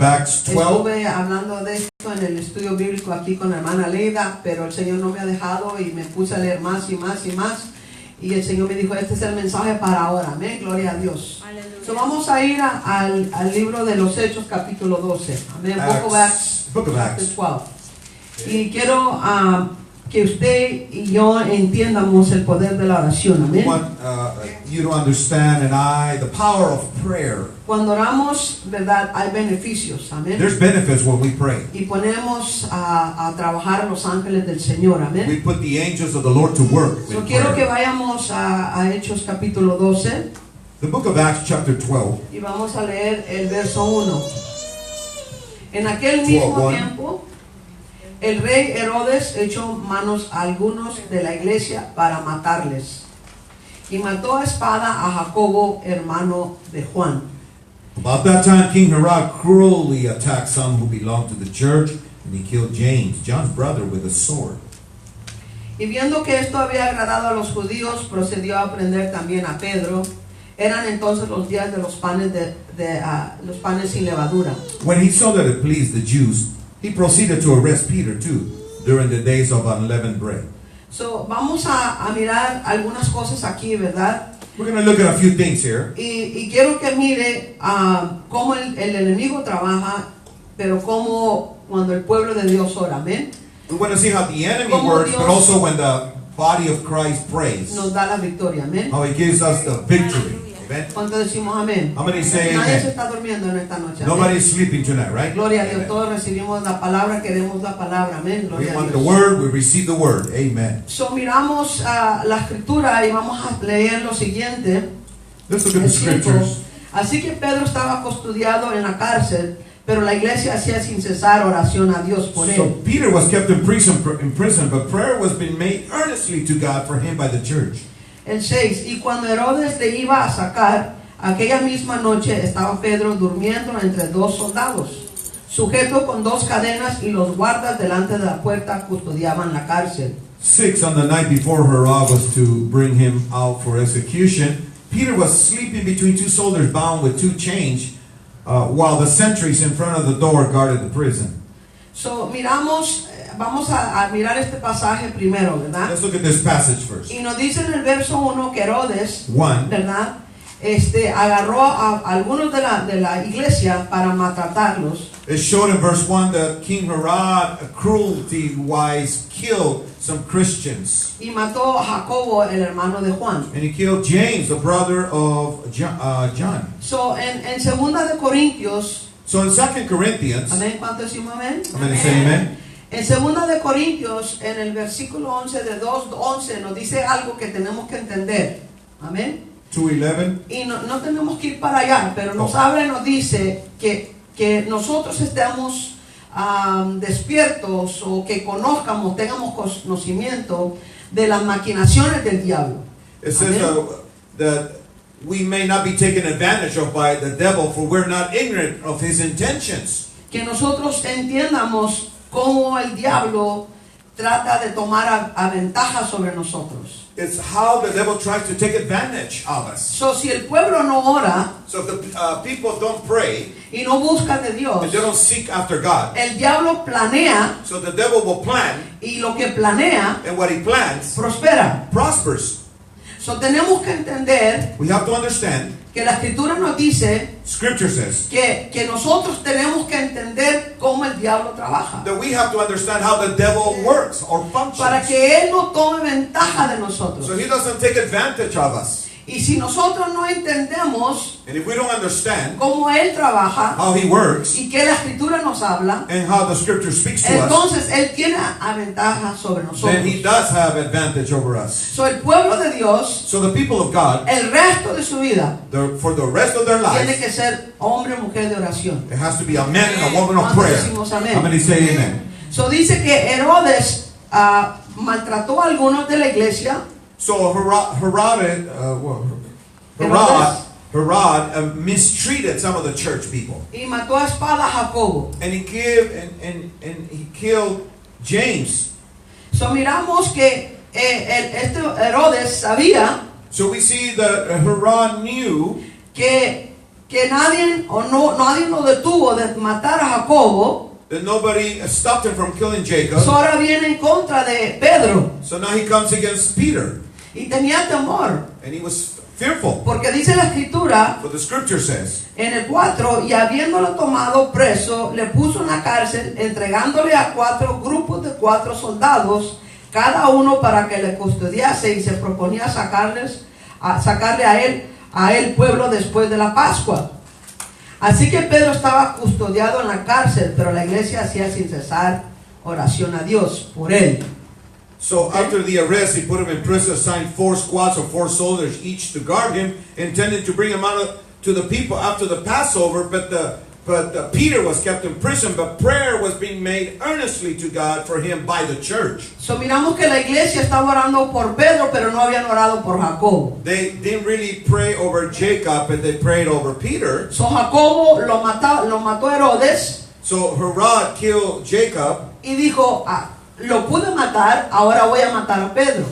Acts 12. Estuve hablando de esto en el estudio bíblico aquí con la hermana Leida, pero el Señor no me ha dejado y me puse a leer más y más y más. Y el Señor me dijo, este es el mensaje para ahora. Amén, gloria a Dios. So, vamos a ir al libro de los Hechos, capítulo 12. Amén, Book of Acts. 12. Y quiero que usted y yo entiendamos el poder de la oración. I Amén. want you to understand, and the power of prayer. Cuando oramos, verdad, hay beneficios. Amén. There's benefits when we pray. Y ponemos a trabajar a los ángeles del Señor. Amén. We put the angels of the Lord to work So, with quiero que prayer. vayamos a Hechos capítulo 12 The book of Acts chapter 12. y vamos a leer el verso 1. En aquel mismo 12:1. tiempo, el rey Herodes echó manos a algunos de la iglesia para matarles y mató a espada a Jacobo, hermano de Juan. About that time, King Herod cruelly attacked some who belonged to the church, and he killed James, John's brother, with a sword. Y viendo que esto había agradado a los judíos, procedió a prender también a Pedro. Eran entonces los días de los panes los panes sin levadura. When he saw that it pleased the Jews, he proceeded to arrest Peter too, during the days of unleavened bread. So, vamos a mirar algunas cosas aquí, ¿verdad? We're going to look at a few things here. Y quiero que mire cómo el enemigo trabaja, pero cómo cuando el pueblo de Dios ora, amén, We want to see how the enemy Como works, Dios but also when the body of Christ prays, nos da la victoria, amén. how he gives us the victory. Amen. ¿Cuánto decimos amén? How many say Nadie se amen? está durmiendo en esta noche, amén. Nobody's sleeping tonight, right? Gloria a Dios, Amen. todos recibimos la palabra, queremos la palabra, amén. We Gloria a want the Dios. word, we receive the word. Amen. So, miramos la escritura y vamos a leer lo siguiente. Let's look at the El 5. scriptures. Así que Pedro estaba custodiado en la cárcel, pero la iglesia hacía sin cesar oración a Dios por So él. Peter was kept in prison, but prayer was being made earnestly to God for him by the church. El 6. Y cuando Herodes le iba a sacar, aquella misma noche estaba Pedro durmiendo entre dos soldados, sujeto con dos cadenas, y los guardas delante de la puerta custodiaban la cárcel. 6. On the night before Herod was to bring him out for execution, Peter was sleeping between two soldiers bound with two chains, while the sentries in front of the door guarded the prison. So, vamos a mirar este pasaje primero, ¿verdad? Let's look at this passage first. Y nos dice en el verso 1 que Herodes, 1. ¿verdad? Agarró a algunos de la iglesia para maltratarlos. It showed in verse 1 that King Herod cruelty-wise killed some Christians. Y mató a Jacobo, el hermano de Juan. And he killed James, the brother of John. So, en segunda de Corintios, So in 2 Corinthians, amén, ¿cuánto decimos amén? I'm going to say amen. En segunda de Corintios, en el versículo 11 de 2:11, nos dice algo que tenemos que entender. Amén. 2:11. Y no tenemos que ir para allá, pero nos habla y nos dice que nosotros estemos despiertos, o que conozcamos, tengamos conocimiento de las maquinaciones del diablo. It says Amén. that we may not be taken advantage of by the devil, for we're not ignorant of his intentions. Que nosotros entiendamos cómo el diablo trata de tomar a ventaja sobre nosotros. It's how the devil tries to take advantage of us. So, si el pueblo no ora So if the people don't pray y no busca de Dios, and they don't seek after God, el diablo planea, so the devil will plan, y lo que planea and what he plans prospera. prospers. So, tenemos que entender We have to understand, que la escritura nos dice Scripture says, que nosotros tenemos que entender cómo el diablo trabaja, that we have to understand how the devil works or para functions. que él no tome ventaja de nosotros. So he doesn't take advantage of us. Y si nosotros no entendemos And if we don't understand cómo él trabaja how he works y que la escritura nos habla, and how the Scripture speaks to us, entonces él tiene ventaja sobre nosotros. then he does have advantage over us. So, el pueblo de Dios, So the people of God, el resto de su vida, for the rest of their tiene lives, que ser hombre o mujer de oración. it has to be a man and a woman of ¿Cuántos prayer. decimos amén? How many say amen? So, dice que Herodes maltrató a algunos de la iglesia. So Herod mistreated some of the church people, Y mató a espada a Jacobo. and he killed James. So, miramos que este Herodes sabía So we see that Herod knew que que nadie lo detuvo de matar a Jacobo. That nobody stopped him from killing Jacob. So ahora viene en contra de Pedro. So now he comes against Peter. Y tenía temor. And he was fearful. Porque dice la escritura What the scripture says. en el 4, y habiéndolo tomado preso, le puso en la cárcel, entregándole a 4 grupos de 4 soldados, cada uno para que le custodiase, y se proponía sacarle a él pueblo después de la Pascua. Así que Pedro estaba custodiado en la cárcel, pero la iglesia hacía sin cesar oración a Dios por él. So after the arrest, he put him in prison, assigned 4 squads of 4 soldiers each to guard him, intending to bring him out to the people after the Passover. But Peter was kept in prison, but prayer was being made earnestly to God for him by the church. So miramos que la iglesia estaba orando por Pedro, pero no habían orado por Jacobo. They didn't really pray over Jacob, but they prayed over Peter. So Jacobo lo mató Herodes. So Herod killed Jacob. Y dijo, lo pude matar, ahora voy a matar a Pedro.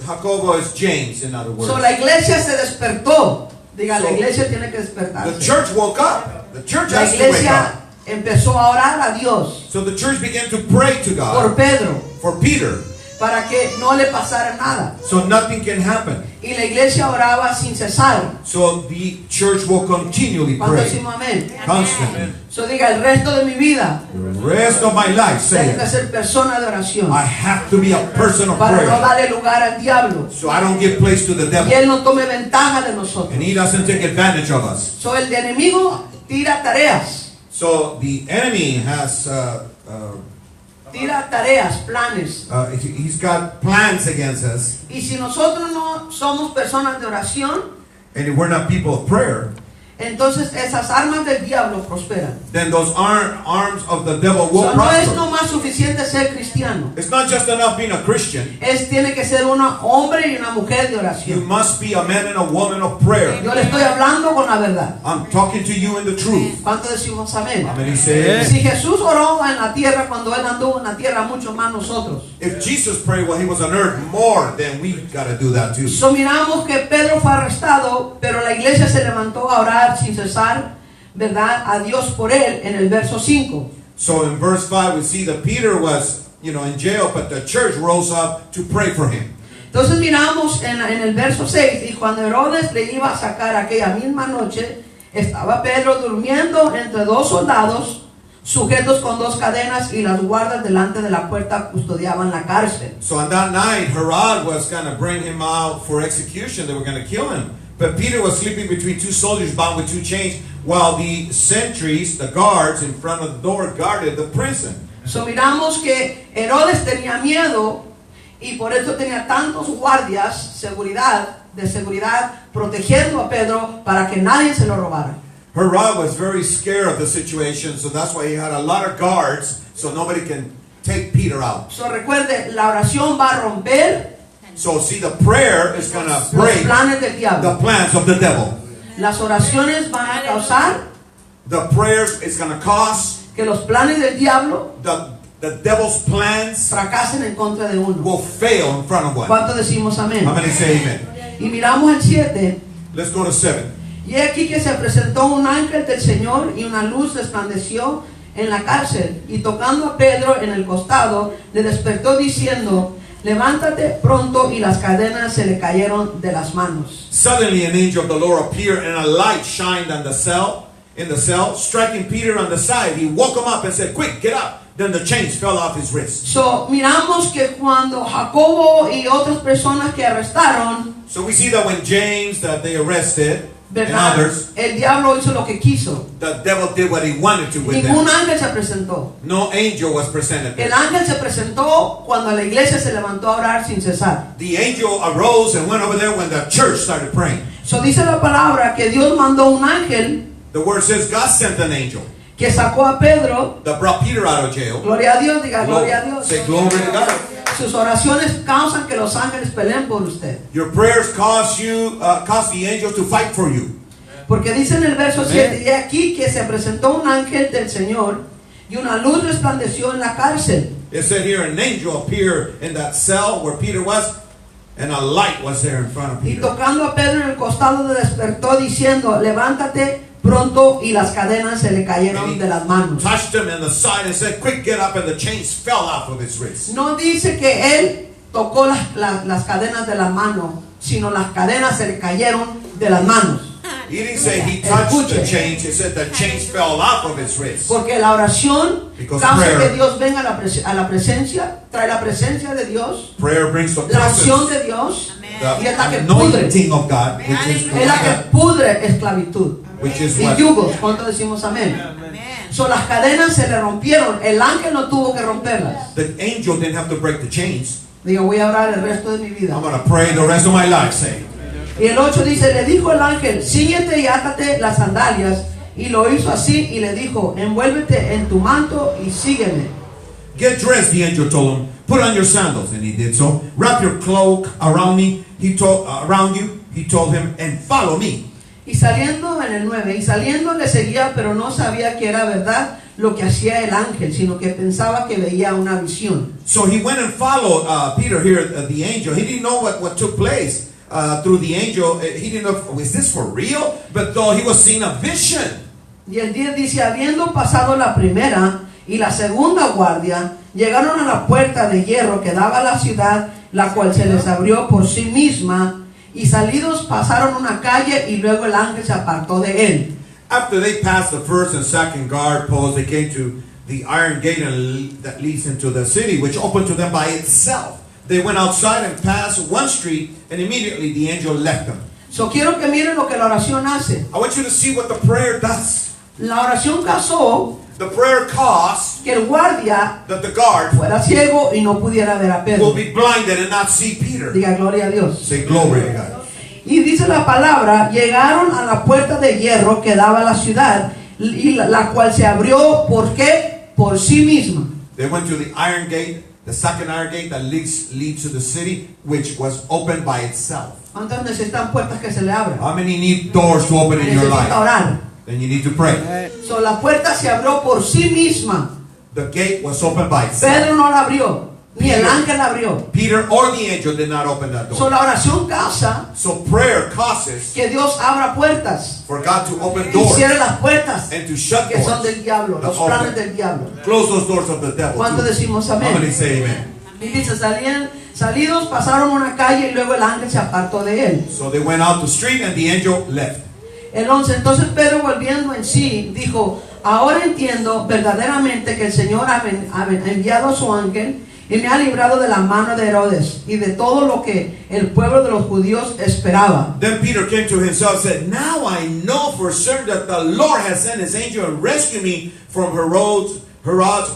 Jacobo is James, in other words. So la iglesia se despertó. Diga, la So, iglesia tiene que The despertarse. church woke up. The church La has to wake iglesia up. empezó a orar a Dios So the church began to pray to por God Pedro, for Peter, para que no le pasara nada. so nothing can happen. Y la iglesia oraba sin cesar. So the church will continually Cuando pray, decimos amén. constantly. So diga, el resto de mi vida The rest of my life, say tengo que it. ser persona de oración, I have to be a person of para no prayer, darle lugar al diablo, so I don't give place to the y devil, él no tome ventaja de nosotros. and he doesn't take advantage of us. So el enemigo tira tareas, So the enemy has, planes. he's got plans against us, Y si nosotros no somos personas de oración, and if we're not people of prayer, entonces esas armas del diablo prosperan. then those arms of the devil will So no es prosper. nomás suficiente ser cristiano. It's not just enough being a Christian. Tiene que ser un hombre y una mujer de You oración. must be a man and a woman of prayer. Yo le estoy hablando con la verdad. I'm talking to you in the truth. ¿Cuánto decimos amén? How many say? Si Jesús oró en la tierra, cuando Él anduvo en la tierra, mucho más nosotros. If Jesus prayed while he was on earth, more than we got to do that too. So miramos que Pedro fue arrestado, pero la iglesia se levantó a orar sin cesar, ¿verdad? A Dios por él, en el verso 5. So in verse 5 we see that Peter was, in jail, but the church rose up to pray for him. Entonces miramos en el verso 6, y cuando Herodes le iba a sacar aquella misma noche, estaba Pedro durmiendo entre 2 soldados, sujetos con 2 cadenas, y las guardas delante de la puerta custodiaban la cárcel. So on that night, Herod was going to bring him out for execution. They were going to kill him. But Peter was sleeping between 2 soldiers bound with 2 chains, while the sentries, the guards in front of the door, guarded the prison. So miramos que Herodes tenía miedo, y por eso tenía tantos guardias, de seguridad, protegiendo a Pedro para que nadie se lo robara. Herod was very scared of the situation, so that's why he had a lot of guards, so nobody can take Peter out. So recuerde, la oración va a romper So see, the prayer is going to los break planes del diablo. the plans of the devil. Las oraciones van a causar The prayers is going to cause que los planes del diablo the devil's plans fracasen en contra de uno. will fail in front of one. ¿Cuánto decimos amén? How many say amen? Y miramos el 7. Let's go to 7. Y aquí que se presentó un ángel del Señor, y una luz resplandeció en la cárcel, y tocando a Pedro en el costado, le despertó diciendo: levántate pronto, y las cadenas se le cayeron de las manos. Suddenly an angel of the Lord appeared, and a light shined on the cell, striking Peter on the side. He woke him up and said, "Quick, get up." Then the chains fell off his wrists. So miramos que cuando Jacobo y otras personas que arrestaron, So we see that when James, that they arrested, and ¿verdad? others, El diablo hizo lo que quiso. the devil did what he wanted to with Ningún them. ángel se presentó. No angel was presented there. El ángel se presentó cuando la iglesia se levantó a orar sin cesar. The angel arose and went over there when the church started praying. So dice la palabra que Dios mandó un ángel The word says God sent an angel que sacó a Pedro. that brought Peter out of jail. Gloria a Dios, diga gloria a Dios. Say glory to God. Sus oraciones causan que los ángeles peleen por usted. Your prayers cause the angels to fight for you. Porque dice en el verso 7, y aquí que se presentó un ángel del Señor, y una luz resplandeció en la cárcel. It said here an angel appeared in that cell where Peter was, and a light was there in front of Y Peter. tocando a Pedro en el costado, le despertó diciendo: levántate pronto y las cadenas se le cayeron de las manos. Touched him in the side and said, "Quick, get up," and the chains fell off of his wrist. No dice que él tocó las cadenas de las manos, sino las cadenas se le cayeron de las manos. He didn't say he touched the chains. He said the chains fell off of his wrist. Porque la oración Because causa prayer- que Dios venga a la presencia, trae la presencia de Dios, Prayer brings the la acción presence, de Dios, y the es la que pudre, anointing of God, which is es la que pudre esclavitud which is y what yugos. ¿Cuánto decimos amén? So, las cadenas se le rompieron, el ángel no tuvo que romperlas. the angel didn't have to break the chains. Digo, voy a orar el resto de mi vida. I'm going to pray the rest of my life, say. Y el 8 dice, le dijo el ángel, síguete y átate las sandalias. Y lo hizo así y le dijo, envuélvete en tu manto y sígueme. Get dressed, the angel told him. Put on your sandals, and he did so. Wrap your cloak around me. Around you. He told him, and follow me. Y saliendo en el 9, y saliendo le seguía, pero no sabía que era verdad lo que hacía el ángel, sino que pensaba que veía una visión. So he went and followed Peter here, the angel. He didn't know what took place through the angel. He didn't know, is this for real? But though he was seeing a vision. Y el 10 dice, habiendo pasado la primera y la segunda guardia, llegaron a la puerta de hierro que daba a la ciudad, la cual se les abrió por sí misma, y salidos pasaron una calle y luego el ángel se apartó de él. After they passed the first and second guard post, they came to the iron gate that leads into the city, which opened to them by itself. They went outside and passed one street, and immediately the angel left them. So quiero que miren lo que la oración hace. I want you to see what the prayer does. La oración causó The prayer caused que el guardia that the guard fuera ciego y no pudiera ver a Pedro. will be blinded and not see Peter. Diga gloria a Dios. Say glory to God. Y dice la palabra, llegaron a la puerta de hierro que daba a la ciudad, y la cual se abrió, ¿por qué? Por sí misma. They went to the iron gate, the second iron gate that leads to the city, which was opened by itself. ¿Cuántos necesitan puertas que se le abran? How many need doors to open in your Necesita life? orar. Then you need to pray. So, la puerta se abrió por sí misma. The gate was opened by itself. Pedro no la abrió, ni el ángel la abrió. Peter or the angel did not open that So, door. la oración causa So prayer causes que Dios abra puertas for God to open y doors cierre las puertas and to shut que son doors. del diablo, that los planes open. del diablo. Close those doors of the devil. ¿Cuánto too. decimos How many amén? say amen? Y dice, salidos pasaron una calle y luego el ángel se apartó de él. So they went out the street and the angel left. El 11, entonces Pedro volviendo en sí, dijo, ahora entiendo verdaderamente que el Señor ha enviado a su ángel y me ha librado de la mano de Herodes y de todo lo que el pueblo de los judíos esperaba. Then Peter came to himself and said, now I know for certain that the Lord has sent his angel and rescued me from Herod's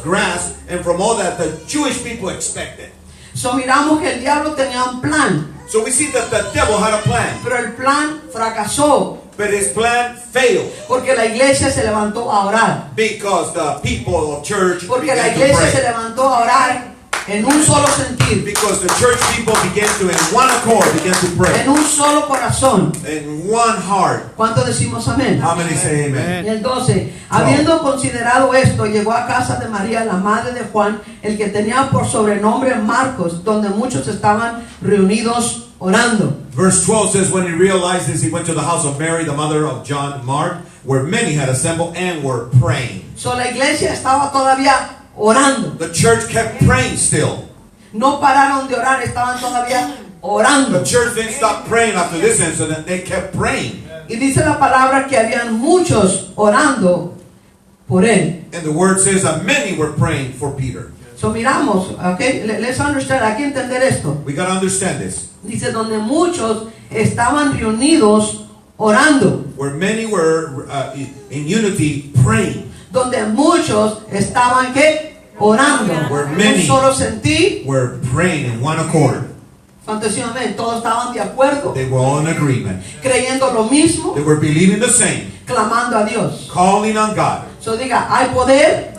grasp and from all that the Jewish people expected. So miramos que el diablo tenía un plan, So we see that the devil had a plan, pero el plan fracasó but his plan failed porque la iglesia se levantó a orar. because the people of church Porque la began to iglesia se pray. levantó a orar en un solo sentir, Because the church people began to, in one accord, began to en pray. un solo corazón. In one heart. ¿Cuánto decimos amén? How many say amen? Y el 12, habiendo considerado esto, llegó a casa de María, la madre de Juan, el que tenía por sobrenombre Marcos, donde muchos estaban reunidos orando. Verse 12 says, when he realized this, he went to the house of Mary, the mother of John and Mark, where many had assembled and were praying. So la iglesia estaba todavía orando. The church kept praying still. No pararon de orar, estaban todavía orando. The church didn't stop praying after this incident. They kept praying. Y dice la palabra que habían muchos orando por él. And the word says that many were praying for Peter. So miramos, okay, let's understand, hay que entender esto. We got to understand this. Dice donde muchos estaban reunidos orando. Where many were in unity praying. Donde muchos estaban ¿qué? Orando. Where En many un solo sentir. were praying in one accord. Fantasíamente, todos estaban de acuerdo, They were all in agreement. creyendo lo mismo, They were believing the same. clamando a Dios. Calling on God. So diga, hay poder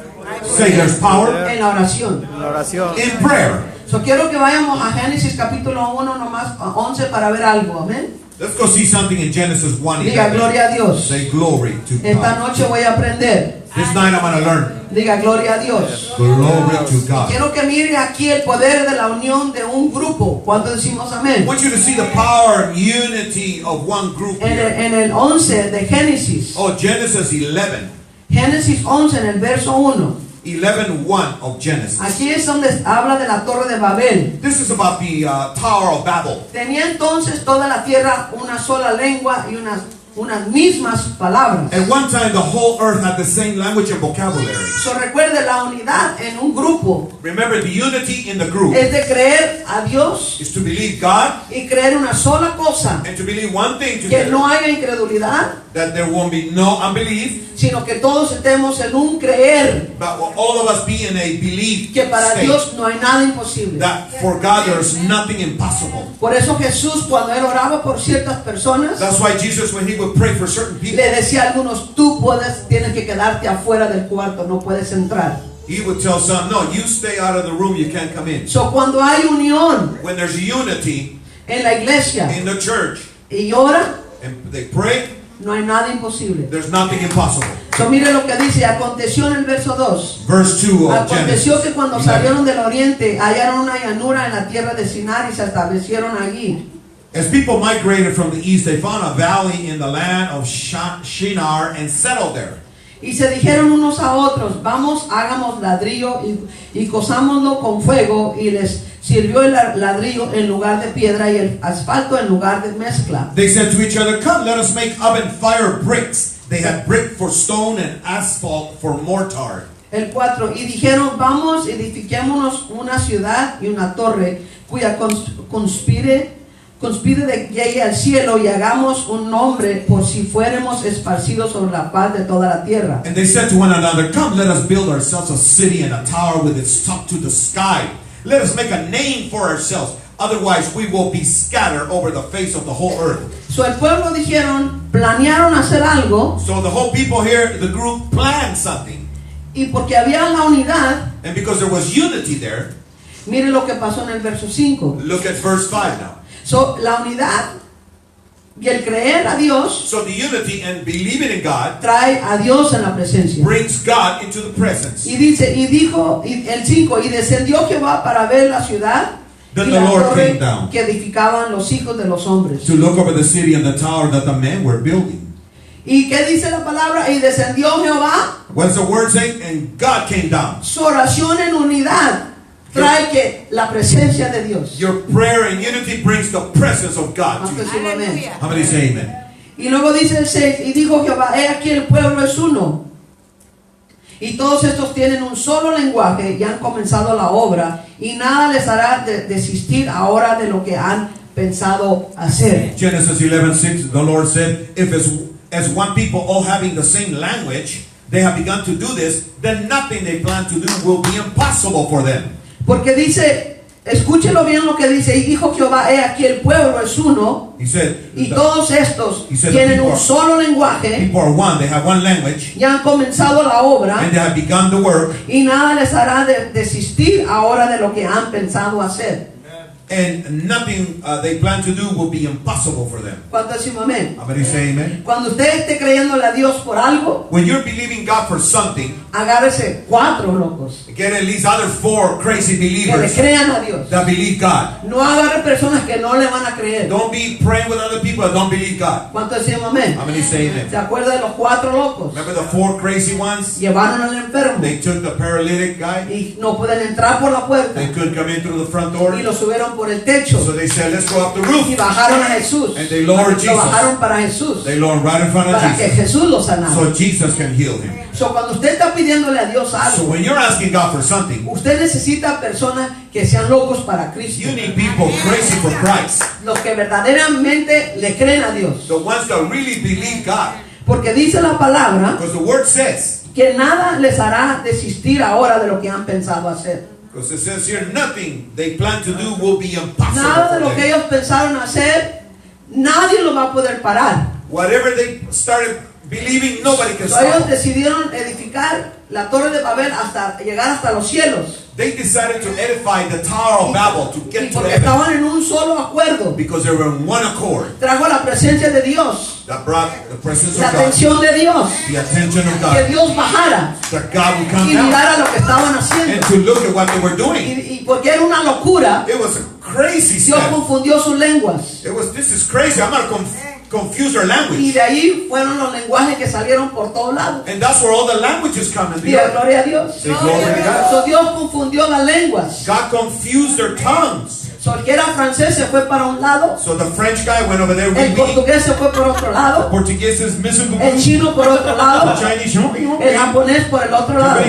Say there's power en la oración. La oración. in prayer. So quiero que vayamos a Génesis capítulo 1 nomás 11 para ver algo, amén. Let's go see something in Genesis 1. Diga gloria a Dios. Say glory to Esta God. noche voy a aprender This night I'm going to learn. Diga gloria a Dios. Glory to God. Quiero que mire aquí el poder de la unión de un grupo. ¿Cuánto decimos I amén? want you to see the power and unity of one group here. En el 11 de Génesis. Oh, Genesis 11. Génesis 11 en el verso 1. 11:1 of Genesis. Aquí es donde habla de la torre de Babel. This is about the Tower of Babel. Tenía entonces toda la tierra una sola lengua y unas mismas palabras. At one time, the whole earth had the same language and vocabulary. So, recuerde, la unidad en un grupo Remember, the unity in the group es de creer a Dios is to believe God y creer una sola cosa, and to believe one thing que together, no haya incredulidad, that there won't be no unbelief, sino que todos estemos en un creer, but will all of us be in a belief que para state. Dios no hay nada imposible. That for God there is nothing impossible. Por eso Jesús, cuando él oraba por ciertas personas, That's why Jesus, when he would pray for certain people, le decía a algunos: tú tienes que quedarte afuera del cuarto, no puedes entrar. he would tell some, no, you stay out of the room, you can't come in. So, cuando hay unión When there's unity en la iglesia in the church y ora, and they pray, no hay nada imposible. there's nothing impossible. So, mire lo que dice. Aconteció en el verso 2. Verse 2 of Aconteció Genesis que cuando 11. salieron del oriente hallaron una llanura en la tierra de Sinar y se establecieron allí. As people migrated from the east, they found a valley in the land of Shinar and settled there. Y se dijeron unos a otros: vamos, hagamos ladrillo y cosámoslo con fuego. Y les sirvió el ladrillo en lugar de piedra y el asfalto en lugar de mezcla. They said to each other, come, let us make oven fire bricks. They had brick for stone and asphalt for mortar. El 4. Y dijeron: vamos, edifiquémonos una ciudad y una torre cuya conspire de llegue al cielo, y hagamos un nombre por si fuéramos esparcidos sobre la paz de toda la tierra. And they said to one another, come, let us build ourselves a city and a tower with its top to the sky. Let us make a name for ourselves. Otherwise we will be scattered over the face of the whole earth. So el pueblo planearon hacer algo, So the whole people here, the group, planned something. y porque había la unidad, And because there was unity there, mire lo que pasó en el verso 5. look at verse 5 now. So, la unidad y el creer a Dios So the unity and believing in God trae a Dios en la presencia. brings God into the presence. Y dice, el 5, y descendió Jehová para ver la ciudad y Then the la Lord torre came down que edificaban los hijos de los hombres. to look over the city and the tower that the men were building. ¿Y qué dice la palabra? Y descendió Jehová. What's the word saying? And God came down. Su oración en unidad trae que la presencia de Dios. Your prayer and unity brings the presence of God to ¿Cuántos you. dicen amén? How many say amen? Y luego dice el 6, y dijo Jehová: he aquí el pueblo es uno, y todos estos tienen un solo lenguaje y han comenzado la obra, y nada les hará desistir ahora de lo que han pensado hacer. Genesis 11:6, the Lord said, if as one people all having the same language, they have begun to do this, then nothing they plan to do will be impossible for them. Porque dice, escúchelo bien lo que dice, y dijo Jehová: he aquí el pueblo es uno, He said, y todos estos He said tienen the un people solo lenguaje people are one, they have one language, y han comenzado la obra, and they have begun the work, y nada les hará desistir ahora de lo que han pensado hacer. and nothing they plan to do will be impossible for them. ¿Cuánto decimos amén? How many say amen? Cuando usted esté creyéndole a Dios por algo, When you're believing God for something, agárrese 4 locos get at least other 4 crazy que le believers crean a Dios. that believe God. No agarre personas que no le van a creer. Don't be praying with other people that don't believe God. ¿Cuánto decimos amén? How many say amen? ¿Se acuerda de los 4 locos? Remember the 4 crazy ones? Llevaron al enfermo They took the paralytic guy. y no pueden entrar por la puerta, They couldn't come in through the front door. y lo subieron por el techo So they said, let's go up the y roof. bajaron a Jesús. And they lowered Lo Jesus. bajaron para Jesús, They lowered right in front of para que Jesus. Jesús lo sanara. So Jesus can heal him. So, cuando usted está pidiéndole a Dios So algo, when you're asking God for something, usted necesita personas que sean locos para Cristo, you need people crazy for Christ. los que verdaderamente le creen a Dios. The ones that really believe God. Porque dice la palabra Because the word says, que nada les hará desistir ahora de lo que han pensado hacer. because it says here, nothing they plan to do will be impossible Nada de for lo que them. ellos pensaron hacer, nadie lo va a poder parar. Whatever they started believing, nobody can So, ellos stop them. decidieron edificar la torre de Babel hasta llegar hasta los cielos. they decided to edify the Tower of Babel to Y get to porque heaven estaban en un solo acuerdo. because they were in one accord. Trajo la presencia de Dios, That brought the presence la of God, atención de Dios, the attention of que God, Dios bajara that God would come y down mirara lo que estaban and haciendo. to look at what they were doing. Y porque era una locura, It was a crazy Dios step. confundió sus lenguas. This is crazy. I'm going to confuse their Y language. de ahí fueron los lenguajes que salieron por todos lados. And that's where all the languages come in the Diga earth. gloria a Dios. Say glory to God. So Dios confundió las lenguas. God confused their tongues. So el que era francés se fue para un lado, So the French guy went over there el with me. portugués se fue por otro lado, Portuguese is missing. el chino por otro The lado, Chinese, el japonés por el otro lado.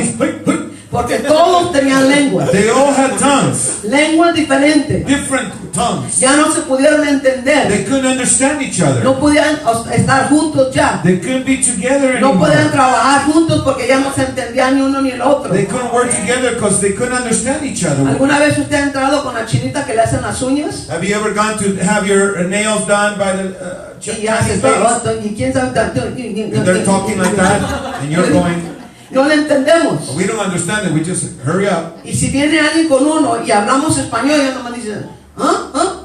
Porque todos tenían lenguas, they all had tongues, lenguas diferentes. different tongues. Ya no se pudieron entender, They couldn't understand each other. no podían estar juntos ya. They couldn't be together No podían anymore. trabajar juntos porque ya no se entendían ni uno ni el otro. They couldn't work together because they couldn't understand each other. ¿Alguna vez usted ha entrado con la chinita que le hacen las uñas? Have you ever gone to have your nails done by the Y ya se Chinese ladies? y quién sabe tanto. And they're talking like that, and you're going, No le entendemos. we don't understand it. We just hurry up. Y si viene alguien con uno y hablamos español, ya nomás dicen,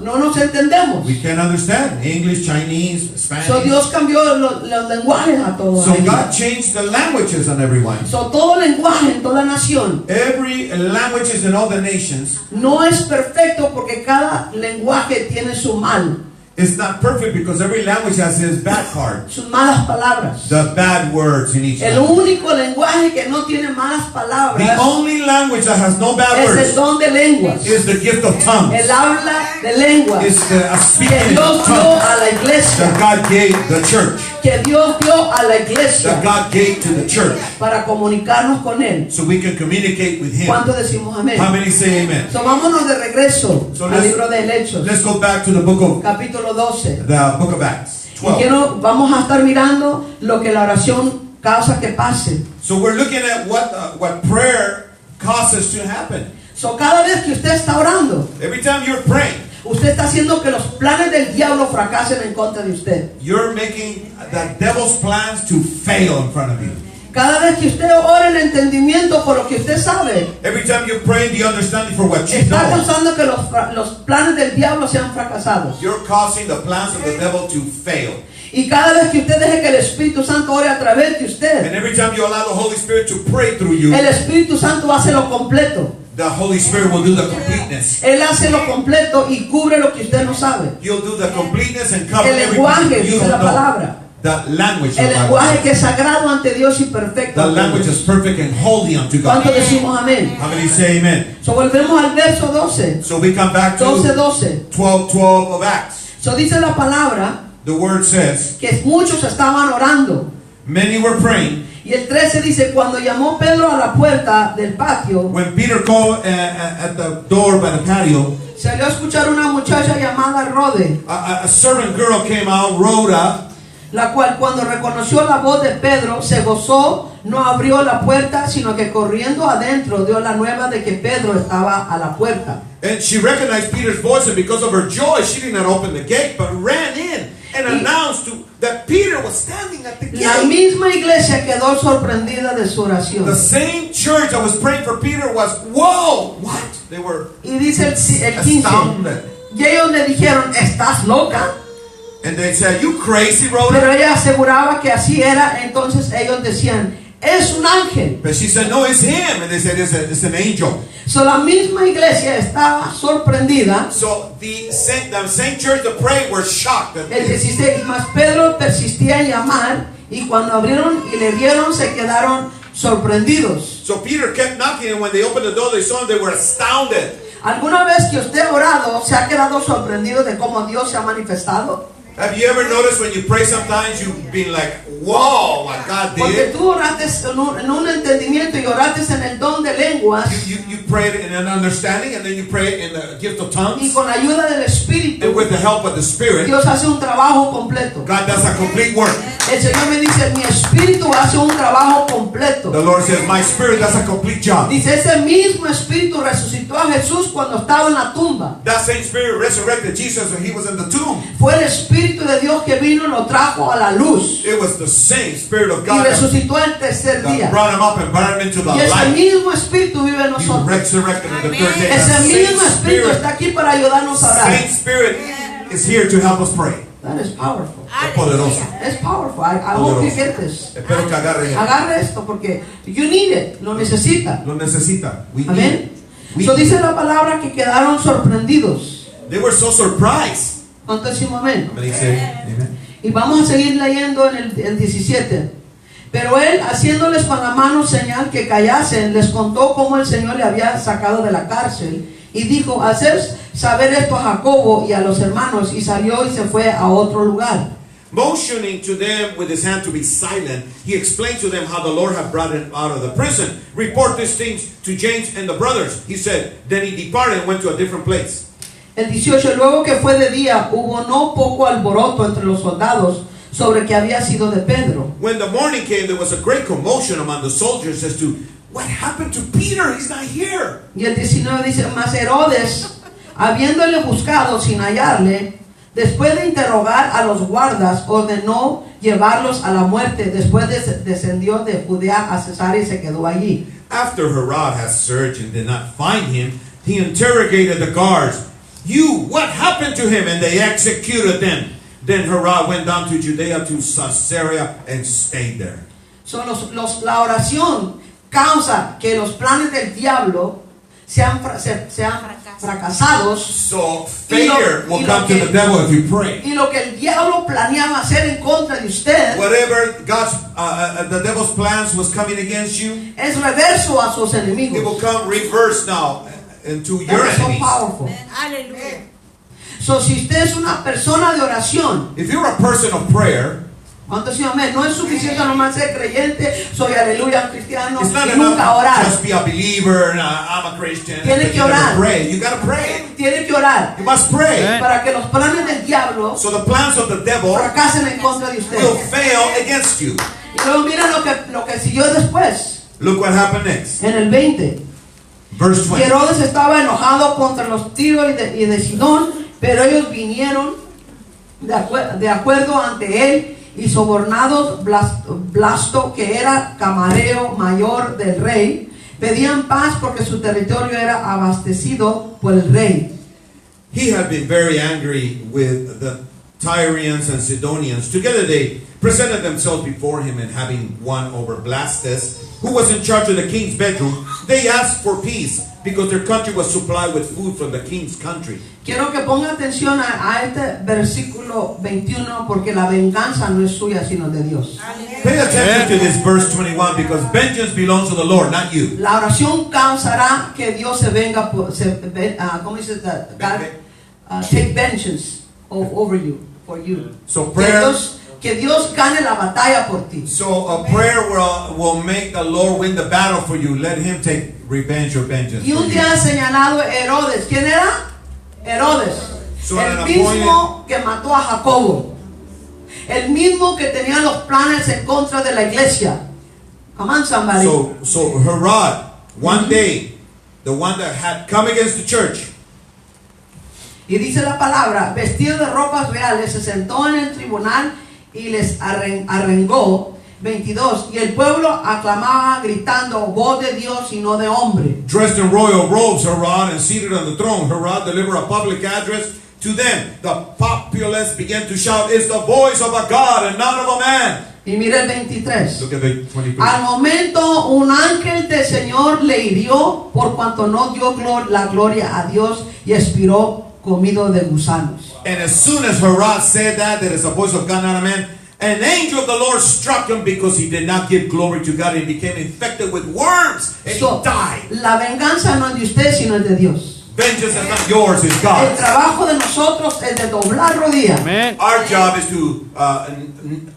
no nos entendemos. We can't understand English, Chinese, Spanish. So Dios cambió los lenguajes a todos. So God changed the languages on everyone. So todo lenguaje en toda nación Every languages in all the nations no es perfecto porque cada lenguaje tiene su mal, is not perfect because every language has its bad part, sus malas palabras. the bad words in each El language. único lenguaje que no tiene malas The palabras only language that has no bad es el words don de lenguas, is the gift of tongues. el habla de lenguas Is the que speaking Dios of dio tongues a la iglesia, that God gave the church. que Dios dio a la That iglesia God gave to the church para comunicarnos con Él. so we can communicate with Him. ¿Cuánto decimos amén? How many say amen? So, vámonos de regreso So al libro de Hechos, let's go back to the book of capítulo 12. Acts Y 12. vamos a estar mirando lo que la oración causa que pase. So we're looking at what prayer causes to happen. So, cada vez que usted está orando, Every time you're praying, usted está haciendo que los planes del diablo fracasen en contra de usted. you're making the devil's plans to fail in front of you. Cada vez que usted ora en entendimiento por lo que usted sabe, Every time you're praying the understanding for what you está know, causando que los planes del diablo sean fracasados. you're causing the plans of the devil to fail. Y cada vez que usted deje que el Espíritu Santo ore a través de usted, And every time you allow the Holy Spirit to pray through you, el Espíritu Santo hace lo completo. the Holy Spirit will do the completeness. Él hace lo completo y cubre lo que usted no sabe. He'll do the completeness and cover El everything lenguaje you dice don't la know. palabra. The language, El the Bible lenguaje says. que es sagrado ante Dios y perfecto. The ante language Dios. is perfect and holy unto God. ¿Cuánto decimos amén? How many say amen? So volvemos al verso 12. So we come back to 12:12. 12 of Acts. So dice la palabra The word says, que muchos estaban orando. many were praying. Y el 13 dice, cuando llamó Pedro a la puerta del patio, When Peter called at the door by the patio, salió a escuchar una muchacha llamada Rode, a servant girl came out, Rhoda, la cual cuando reconoció la voz de Pedro se gozó, no abrió la puerta, sino que corriendo adentro dio la nueva de que Pedro estaba a la puerta. and she recognized Peter's voice, and because of her joy, she did not open the gate, but ran in and announced that Peter was standing at the La gate. misma iglesia quedó sorprendida de su oración. The same church that was praying for Peter was, whoa, what? They were Y dice el 15, astounded. y ellos le dijeron, ¿estás loca? And they said, you crazy, Rhoda? Pero ella aseguraba que así era, entonces ellos decían, es un ángel. But she said, no, it's him. And they said, it's an angel. So, la misma iglesia estaba sorprendida. So the same church that prayed were shocked. That El 16, más Pedro persistía en llamar, y cuando abrieron y le vieron se quedaron sorprendidos. So Peter kept knocking, and when they opened the door, they saw him, they were astounded. ¿Alguna vez que usted ha orado se ha quedado sorprendido de cómo Dios se ha manifestado? Have you ever noticed when you pray sometimes you've been like, whoa, what God Porque did? tú oraste en un entendimiento y oraste en el don de lenguas You prayed in an understanding, and then you pray in the gift of y tongues. con la ayuda del Espíritu And with the help of the Spirit, Dios hace un trabajo completo. God does a complete work. El Señor me dice, mi Espíritu hace un trabajo completo. The Lord says, my Spirit does a complete job. Dice, ese mismo Espíritu resucitó a Jesús cuando estaba en la tumba. That same Spirit resurrected Jesus when he was in the tomb. Fue el Espíritu de Dios que vino y lo trajo a la luz. It was the same Spirit of Y God resucitó el tercer that día. brought him up and brought him into the Y ese light. mismo Espíritu Espíritu vive en He nosotros. resurrected on the third day. Ese The mismo same Espíritu Spirit, está aquí para ayudarnos a orar. same Spirit is here to help us pray. That is powerful. Es poderoso. It's powerful. I hope you Poderoso. get this. Espero que agarre esto. Agarre esto porque you need it. Lo necesita. Lo necesita. We need Amén. it. We So need dice la palabra que quedaron sorprendidos. it. They were so surprised. ¿Cuánto decimos amén? Somebody say, amen. Y vamos a seguir leyendo en el 17. Pero él, haciéndoles con la mano señal que callasen, les contó cómo el Señor le había sacado de la cárcel. Y dijo, haced saber esto a Jacobo y a los hermanos. Y salió y se fue a otro lugar. Motioning to them with his hand to be silent, he explained to them how the Lord had brought him out of the prison. Report these things to James and the brothers. He said, then he departed and went to a different place. El 18, luego que fue de día, hubo no poco alboroto entre los soldados sobre que había sido de Pedro. When the morning came, there was a great commotion among the soldiers as to what happened to Peter. He's not here. Y el 19 dice, mas Herodes, habiéndole buscado sin hallarle, después de interrogar a los guardas, ordenó llevarlos a la muerte. Después descendió de Judea a Cesarea y se quedó allí. After Herod had searched and did not find him, he interrogated the guards. You, what happened to him? And they executed them. Then Herod went down to Judea to Caesarea and stayed there. So la oración causa que los planes del diablo sean fracasados. So failure will come to the devil if you pray. Y lo que el diablo planeaba hacer en contra de usted Whatever the devil's plans was coming against you, es reverso a sus it will enemigos. come reverse now into your That is so enemies. powerful. Aleluya. So, si usted es una persona de oración, If you're a person of prayer, ¿cuánto sí, amén? No es suficiente nomás ser creyente, soy aleluya cristiano it's not y nunca enough orar. just be a believer and I'm a Christian. Tiene but que you never orar. pray. You gotta pray. Tiene que orar You must pray. para que los planes del diablo So the plans of the devil fracasen en contra de usted. will fail against you. Y luego mira lo que siguió después, Look what happened next. en el 20. Verse Y 20. Herodes estaba enojado contra los Tiros y de Sidón, pero ellos vinieron de acuerdo ante él y sobornados Blasto, que era camarero mayor del rey, pedían paz porque su territorio era abastecido por el rey. He had been very angry with the Tyrians and Sidonians. Together they presented themselves before him, and having won over Blastus, who was in charge of the king's bedroom, they asked for peace because their country was supplied with food from the king's country. Quiero que ponga atención a este versículo 21 porque la venganza no es suya sino de Dios. Pay attention to this verse 21 because vengeance belongs to the Lord, not you. La oración causará que Dios se venga, ¿cómo dice? God, take vengeance over you, for you. So prayer, Que Dios gane la batalla por ti. so a prayer will make the Lord win the battle for you. Let him take revenge or vengeance. Y for un you. día ha señalado Herodes. ¿Quién era? Herodes. So El an mismo que mató a Jacobo. El mismo que tenía los planes en contra de la iglesia. Come on, somebody. So Herod, one day, the one that had come against the church, Y dice la palabra, vestido de ropas reales, se sentó en el tribunal y les arengó. 22. Y el pueblo aclamaba gritando, voz de Dios y no de hombre. dressed in royal robes, Herod, and seated on the throne, Herod delivered a public address to them. The populace began to shout, "It's the voice of a God and not of a man." Y mira el 23. Look at the 23. Al momento un ángel del Señor le hirió por cuanto no dio la gloria a Dios y expiró comido de gusanos. And as soon as Herod said that it's the voice of God, not a man, an angel of the Lord struck him because he did not give glory to God and became infected with worms and So, he died. la venganza no es de usted sino es de Dios. Vengeance is not yours, it's El God's. trabajo de nosotros es de doblar rodillas Our job is to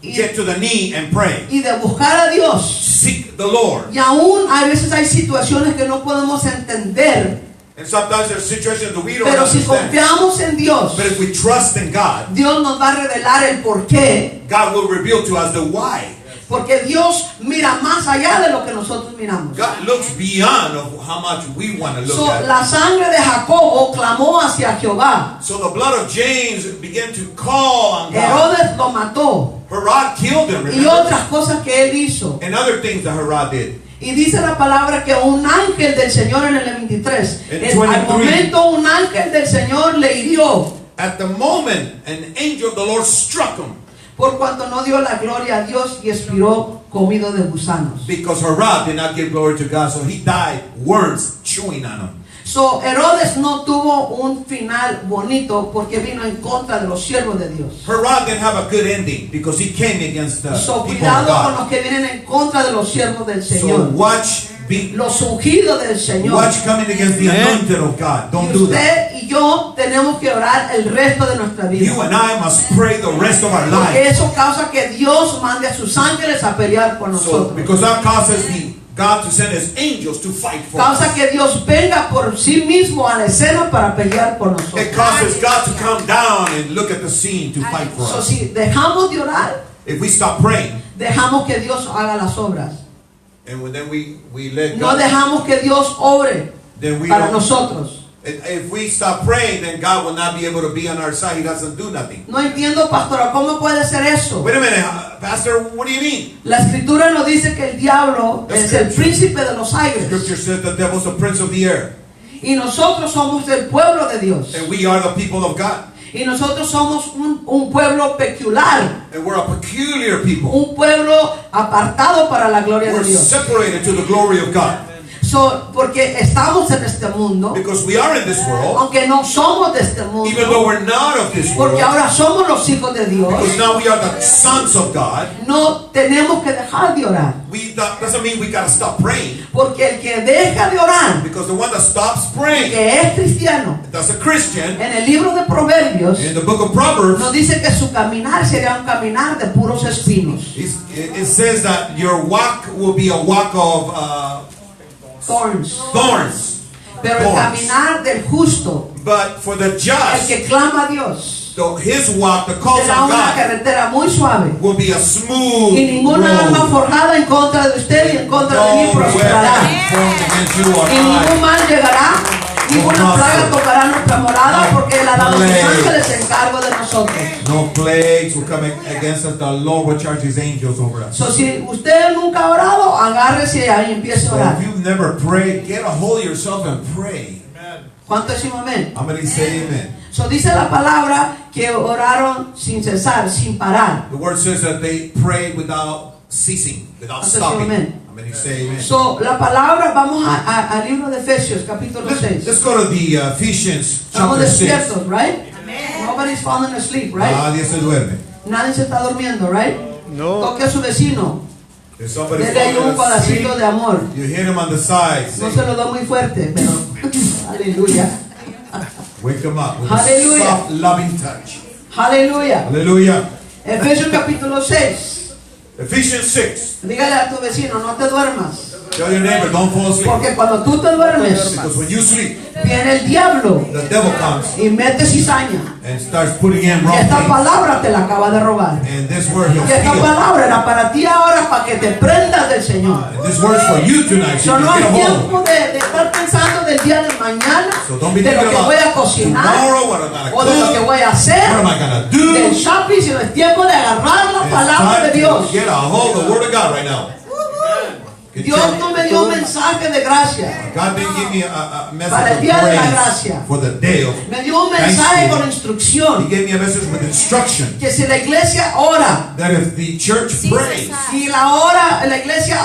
get to the knee and pray. y de buscar a Dios. Seek the Lord. Y aún a veces hay situaciones que no podemos entender, And sometimes there's situations that we don't pero si understand. confiamos en Dios, But if we trust in God, Dios nos va a revelar el por qué. God will reveal to us the why. Porque Dios mira más allá de lo que nosotros miramos. God looks beyond of how much we want to look So, at. la sangre de Jacobo clamó hacia Jehová. So the blood of James began to call on God. Herodes lo mató. Herod killed him, Y remember? otras cosas que él hizo. And other things that Herod did. Y dice la palabra que un ángel del Señor en el 23, En al 23. momento un ángel del Señor le hirió, At the moment, an angel of the Lord struck him por cuanto no dio la gloria a Dios y expiró comido de gusanos. because her rod did not give glory to God, so he died, worms chewing on him. So, Herodes no tuvo un final bonito porque vino en contra de los siervos de Dios. Her rod didn't have a good ending because he came against the So, people of cuidado con God. los que vienen en contra de los siervos del So Señor. be Los ungidos del Señor. watch coming against the anointed of God. Don't Y do that. usted y yo tenemos que orar el resto de nuestra vida. You and I must pray the rest of our Porque life. eso causa que Dios mande a sus ángeles a pelear por So, nosotros. because that causes God to send his angels to fight for us. Causa que Dios venga por sí mismo a la escena para pelear por It nosotros. causes God to come down and look at the scene to fight for So, us. si dejamos de orar, If we stop praying, dejamos que Dios haga las obras. and then we let No God, dejamos que Dios obre then we para don't. nosotros. If we stop praying, then God will not be able to be on our side. He doesn't do nothing. No entiendo, pastora, ¿cómo puede ser eso? Wait a minute, Pastor, what do you mean? La escritura nos dice que el diablo es el príncipe de los aires. Scripture says the devil's the prince of the air, Y nosotros somos el pueblo de Dios. and we are the people of God, Y nosotros somos un pueblo peculiar. and we're a peculiar people. Un pueblo apartado para la gloria We're de Dios. separated to the glory of God So, porque estamos en este mundo, because we are in this world, aunque no somos de este even though mundo, we're not of this world. porque ahora somos los hijos de Dios, Because now we are the sons of God. no tenemos que dejar de orar. That doesn't mean we gotta stop praying. Porque el que deja de orar, Because the one that stops praying, que es cristiano, that's a Christian. en el libro de Proverbios, In the book of Proverbs, nos dice que su caminar sería un caminar de puros espinos. it says that your walk will be a walk of Thorns. thorns. Pero el Thorns. caminar del justo, But for the el just, que clama a Dios, his walk, the calls será of una God, carretera muy suave. will be a smooth Y ninguna arma road. forjada en contra de usted y en contra de mí No prosperará. weapon formed against you or Y ningún I. mal llegará, ninguna plaga tocará nuestra morada, porque Él ha dado a sus ángeles en cargo de nosotros. No plagues will come against us. The Lord will charge his angels over us. So, si usted nunca ha orado, agárrese y empiece a So orar. if you've never prayed, get a hold of yourself and pray. ¿Cuánto decimos amén? How many say amen? So, dice la palabra que oraron sin cesar, sin parar. The word says that they prayed without ceasing, without Entonces, stopping. amen. How many say amen? So, la palabra, vamos al libro de Efesios, capítulo 6. Let's go to the Ephesians Estamos chapter 6. despiertos, right? Nobody's falling asleep, right? Nadie se duerme. Nadie se está durmiendo, right? No. Toque a su vecino. If somebody's Dele ahí un falling asleep, pedacito de amor. you hit him on the side. No Say, se lo da muy fuerte, pero aleluya. wake him up with Hallelujah. a soft, loving touch. Aleluya. Hallelujah. Efesios capítulo 6. Ephesians 6. Dígale a tu vecino, no te duermas. Tell your neighbor, don't fall asleep. Porque cuando tú te duermes, Because when you sleep, viene el diablo the devil comes y mete cizaña. and starts putting in Y wrong esta things. palabra te la acaba de robar. And this word he'll Y esta steal. palabra era para ti ahora, para que te prendas del Señor. And this word's for you tonight. So Yo you no can hay get a hold. tiempo de estar pensando del día de mañana, So don't be de lo thinking que voy a about cocinar tomorrow, what I'm gonna o de lo que cook, voy a hacer, what am I gonna do. del shopping, sino es tiempo de agarrar la It's palabra de time Dios. to get a hold of the word of God right now. Get Dios your- no me dio un mensaje de gracia, God didn't give me a message Para el of día de la praise gracia. for the day of me dio un mensaje con Thanksgiving. He instrucción, gave me a message with instruction que si la iglesia ora, that if the church prays si la iglesia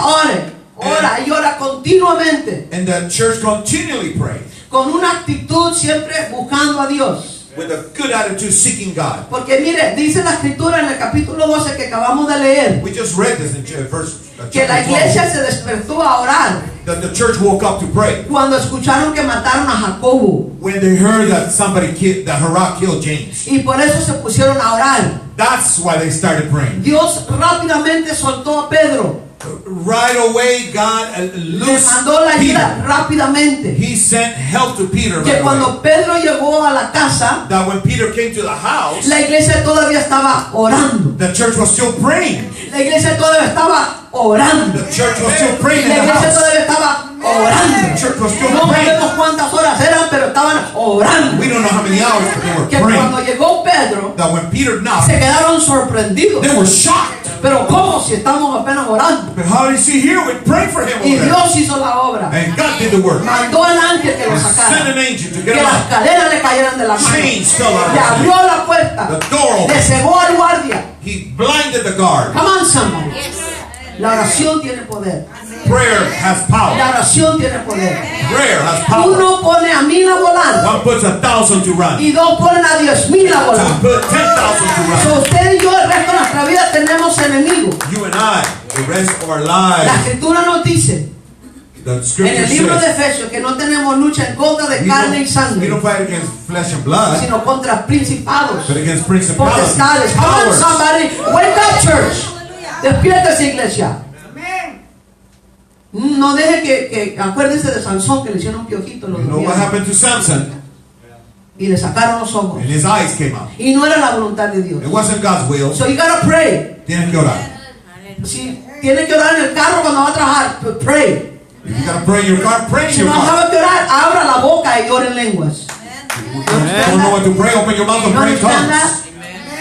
ora y ora continuamente, and the church continually prays con una actitud siempre buscando a Dios. with a good attitude seeking God. Porque mire, dice la escritura en el capítulo 12 que acabamos de leer, We just read this in verse que la chapter iglesia 12, se despertó a orar that the church woke up to pray cuando escucharon que mataron a Jacobo. when they heard that somebody killed, that Harak killed James. Y por eso se pusieron a orar. That's why they started praying. Dios rápidamente soltó a Pedro. Right away, God Le loosed mandó la Peter. ayuda rápidamente. He sent help to Peter Que right away. cuando Pedro llegó a la casa, That when Peter came to the house, la iglesia todavía estaba orando. the church was still praying. La iglesia todavía estaba orando. The church was still Y praying in la the iglesia house. todavía estaba The orando. church was still No praying. sabemos cuántas horas eran, pero estaban orando. We don't know how many hours, but they Que were cuando praying. llegó Pedro, Pedro that when Peter knocked, se quedaron sorprendidos. they were shocked. Pero ¿cómo si estamos apenas orando? But how is he here? We pray for him Y over there. Dios hizo la obra. And God did the work. Mandó al ángel que lo And sent sacara. an angel to Que get him las out. cadenas le cayeran de la mano. Chains fell out of Le his abrió hand. la puerta. The door Le opened. cegó al guardia. He blinded the guard. Come on, somebody. La oración tiene poder. Prayer has power. La oración tiene poder. Prayer has power. Uno pone a 1000 a volar One puts 1,000 to run. y dos ponen a 10,000 a Two volar. put 10,000 to So, run. usted y yo el resto de nuestra vida tenemos enemigos. You and I, the rest of our La lives, escritura nos dice the en scripture el libro de says, Efesios que no tenemos lucha en contra de carne y we sangre, don't fight against flesh and blood, sino contra principados, but against principalities, potestades. Come on, powers. somebody, wake up, church. Despiértese, iglesia. No deje que acuérdese de Sansón, que le hicieron un piojito los You know what días happened to Samson? y le sacaron los ojos. And his eyes came out. Y no era la voluntad de Dios. It wasn't God's will. So you gotta pray. Tienes que orar. Si tiene que orar en el carro cuando va a trabajar, pues pray. If you gotta pray in your car, pray in Si your no car. sabe que orar, abra la boca y ore en lenguas. Don't know what to pray, open your mouth and ¿No pray in understand tongues. that?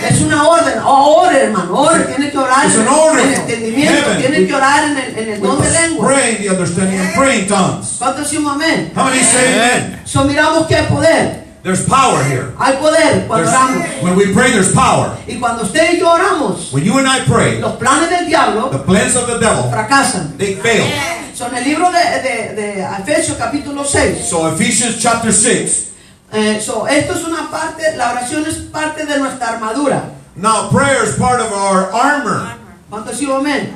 Es una orden. Ore, hermano. Ore. Tiene que orar It's en an order el from entendimiento. heaven. Tiene que orar en el We don de must lengua. pray in the understanding and pray in tongues. ¿Cuántos decimos amén? How many say amen? So miramos que hay poder. There's power here. Hay poder cuando oramos. When we pray, there's power. Y cuando usted y yo oramos, When you and I pray, los planes del diablo the plans of the devil, fracasan. they fail. So, en el libro de Efesios capítulo 6. So Ephesians chapter 6. Esto es una parte, la oración es parte de nuestra armadura. Now prayer is part of our armor. ¿Cuántos digo amén?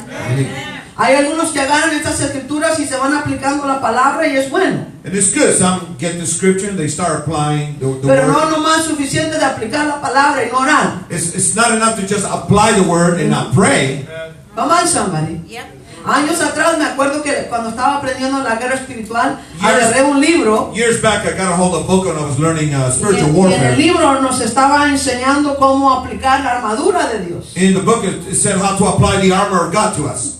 Hay algunos que agarran estas escrituras y se van aplicando la palabra y es bueno. And it's good. Some get the scripture and they start applying the Pero word. no nomás suficiente de aplicar la palabra y no orar. It's not enough to just apply the word and not pray. Come on, somebody. Años atrás me acuerdo que cuando estaba aprendiendo la guerra espiritual, agarré un libro Years back, I got a hold of a book when I was learning spiritual y en el warfare. libro nos estaba enseñando cómo aplicar la armadura de Dios. In the book, it said how to apply the armor of God to us.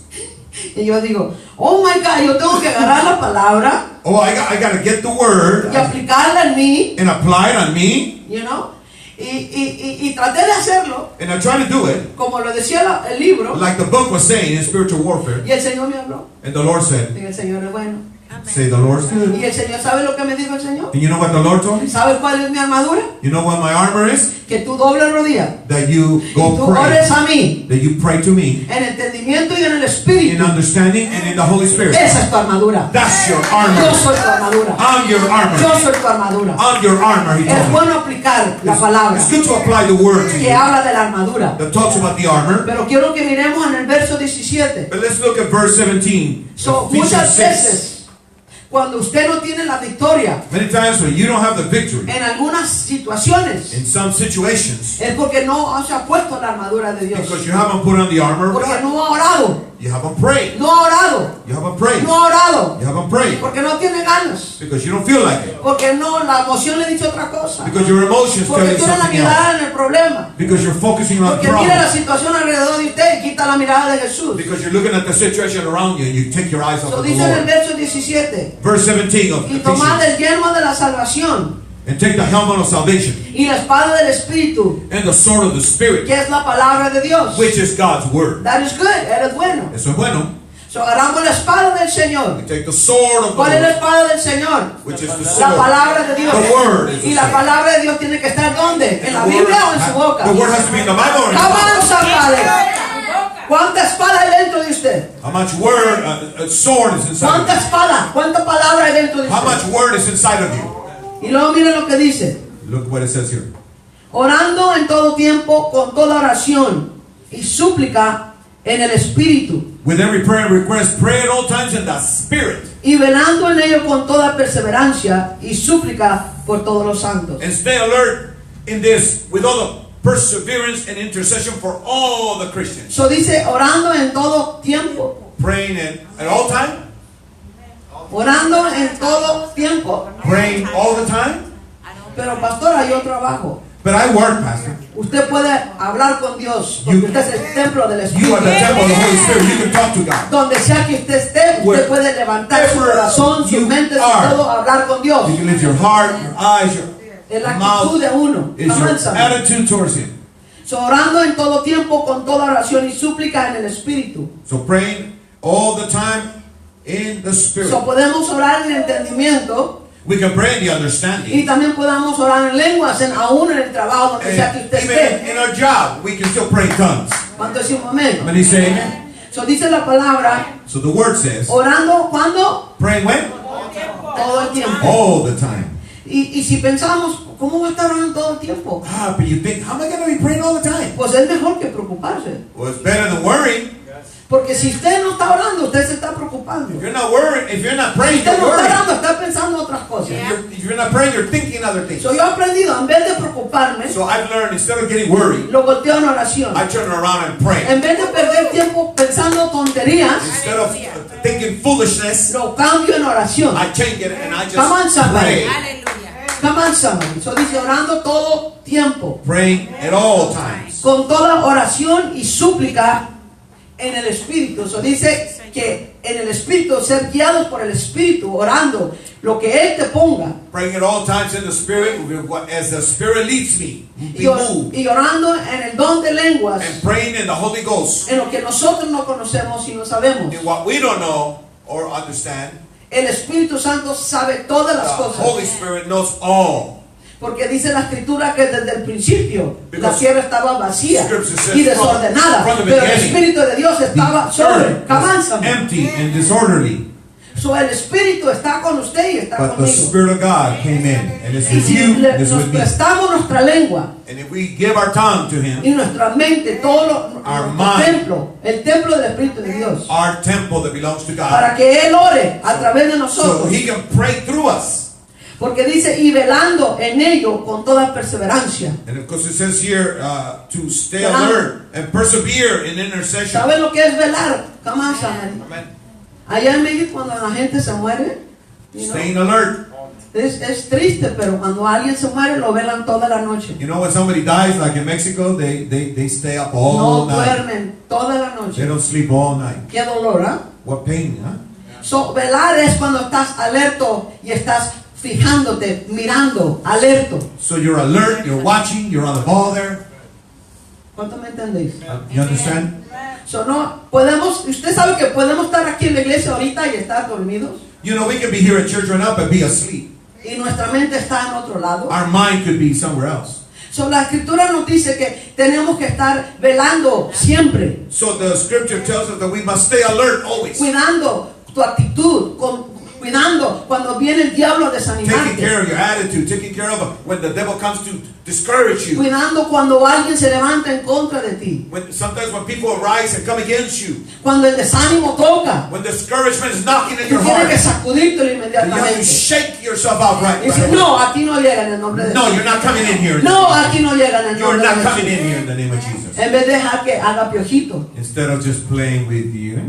Y yo digo, oh my God, yo tengo que agarrar la palabra Oh, I got to get the word y aplicarla en mí, and apply it on me. you know. Y traté de hacerlo And I try to do it como lo decía el libro. like the book was saying in spiritual warfare. Y el Señor me habló. And the Lord said, Y el Señor es bueno. say the Lord's good. Y el Señor, ¿sabe lo que me dijo el Señor? And you know what the Lord told me? ¿Sabe cuál es mi armadura? You know what my armor is? Que tú dobles rodillas. That you Y go tú pray. ores a mí That you pray to me en entendimiento y en el in espíritu. understanding and in the Holy Spirit. Esa es tu armadura. That's your Yo armor. soy tu armadura. I'm your Yo armor. soy tu armadura. I'm your armor, he Es told me. bueno aplicar la palabra It's good to apply the word to que you habla de la armadura. that talks about the armor. Pero quiero que miremos en el verso 17. But let's look at verse 17. So, Ephesians muchas 6. veces, cuando usted no tiene la victoria Many times when you don't have the victory en algunas situaciones, in some situations es porque no se ha puesto la armadura de Dios. because you haven't put on the armor of Porque God. no ha orado. You haven't prayed. No ha orado. You haven't prayed. No ha orado. You haven't prayed Porque no tiene ganas. because you don't feel like it. Porque no, la emoción le dice otra cosa. Because your emotions tell Porque you tiene la something else. mirada en el problema. Because you're focusing on the Porque mira la problem. situación alrededor de usted y quita la mirada de Jesús. Because you're looking at the situation around you and you take your eyes off Lo of the dice en el Lord. verso 17. Verse 17 of Y tomad Ephesians. el yelmo de la salvación And take the helmet of salvation y la espada del Espíritu, and the sword of the Spirit, que es la palabra de Dios. which is God's word. That is good. Eres bueno. Eso es bueno. So, agarramos la espada del Señor. We take the sword of the ¿Cuál es la Lord, espada del Señor? which is the La sword. palabra de Dios. The word is the Y la sword. palabra de Dios tiene que estar ¿dónde? ¿En la The Biblia o en su word, boca? the word has to be in the Bible or in the Come on, Bible. somebody. ¿Cuánta espada hay dentro de usted? How much word, a sword is inside of ¿Cuánta you? espada? ¿Cuánta palabra hay dentro de How usted? much word is inside of you? Y luego miren lo que dice. Look what it says here. Orando en todo tiempo con toda oración y súplica en el Espíritu. With every prayer and request, pray at all times in the Spirit. Y velando en ello con toda perseverancia y súplica por todos los santos. And stay alert in this with all the perseverance and intercession for all the Christians. So dice orando en todo tiempo. Praying at all time? Orando en todo tiempo. Praying all the time? Pero pastora, yo trabajo. But I work, Pastor. Usted puede hablar con Dios, porque usted es el templo del You are Espíritu. the temple of the Holy Spirit. You can talk to God. Donde sea que usted esté, usted puede levantar su corazón, su mente, su todo, hablar con Dios. You can lift your heart, your eyes, Es la Mouth actitud de uno. is your Come on, somebody. attitude towards Him. So, orando en todo tiempo con toda oración y súplica en el Espíritu. So praying all the time in the Spirit. So, podemos orar en entendimiento We can pray in the y understanding. también podamos orar en lenguas, aún en el trabajo, donde sea que And usted even esté. in our job, we can still pray in tongues. ¿Cuánto decimos amén? Many say amen. So, dice la palabra, So the word says, orando, ¿cuándo? praying when? Todo el tiempo. All the time. Y si pensamos, ¿cómo va a estar orando todo el tiempo? But you think, how am I going to be praying all the time? Pues es mejor que preocuparse. Well, it's better than worrying. Porque si usted no está orando, usted se está preocupando. If you're not worrying, if you're not Si praying, usted you're no está worrying. orando, está pensando otras cosas. If you're not praying, you're thinking other things. So, yo he aprendido, en vez de preocuparme, So I've learned, instead of getting worried, lo volteo en oración. I turn around and pray. En vez de perder tiempo pensando tonterías, Instead of thinking foolishness, lo cambio en oración. I change it and I Come on, just somebody. pray. Come on, somebody. So dice orando todo tiempo, Praying at all times. con toda oración y súplica en el Espíritu. So dice que en el Espíritu, ser guiados por el Espíritu, orando lo que Él te ponga. Praying at all times in the Spirit, as the Spirit leads me. Be moved. Y orando en el don de lenguas, And praying in the Holy Ghost. en lo que nosotros no conocemos y no sabemos. In what we don't know or understand, El Espíritu Santo sabe todas the las Holy cosas. Spirit knows all. Porque dice la Escritura que desde el principio la Because tierra estaba vacía Scripture says y desordenada, from the pero el beginning, Espíritu de Dios estaba The sobre. earth Come on, was somebody. empty and disorderly. So el Espíritu está con usted y está But the conmigo. Spirit of God came in and is Y with si you, le- is nos with me. prestamos nuestra lengua And if we give our tongue to Him, y nuestra mente, todo Our nuestro mind. templo, el templo del Espíritu de Dios, our temple that belongs to para God, que Él ore a través de so nosotros. He can pray through us. Porque dice, y velando en ello con toda perseverancia. And of course it says here to stay Velando. alert and persevere in intercession. ¿Saben lo que es velar? Come on, somebody. Amen. Allá en México cuando la gente se muere, you know, Staying alert. es triste, pero cuando alguien se muere lo velan toda la noche. You know when somebody dies, like in Mexico, they stay up all No night. duermen toda la They noche. don't sleep all night. Qué dolor, ¿ah? What pain, huh? So, velar es cuando estás alerto y estás fijándote, mirando, alerto. So you're alert, you're watching, you're on the ball there. ¿Cuánto me entendéis? You understand? So, no, podemos, usted sabe que podemos estar aquí en la iglesia ahorita y estar dormidos You know, we can be here at church right now but be asleep. y nuestra mente está en otro lado. Our mind could be somewhere else. So, la escritura nos dice que tenemos que estar velando siempre, So the scripture tells us that we must stay alert always. cuidando tu actitud, cuidando cuando viene el diablo a Taking desanimarte, care of your attitude, taking care of when the devil comes to discourage you. cuidando cuando alguien se levanta en contra de ti, Sometimes when people arise and come against you, cuando el desánimo toca, when discouragement is knocking at tú your tienes heart, que sacudírtelo and you have to inmediatamente. shake yourself out right. Y dice, no, aquí no llega en el nombre de No, Jesús. you're not coming in here. No, aquí no llega en el You're nombre de not coming Jesús. in here in the name of Jesus. En vez de dejar que haga piojito Instead of just playing with you,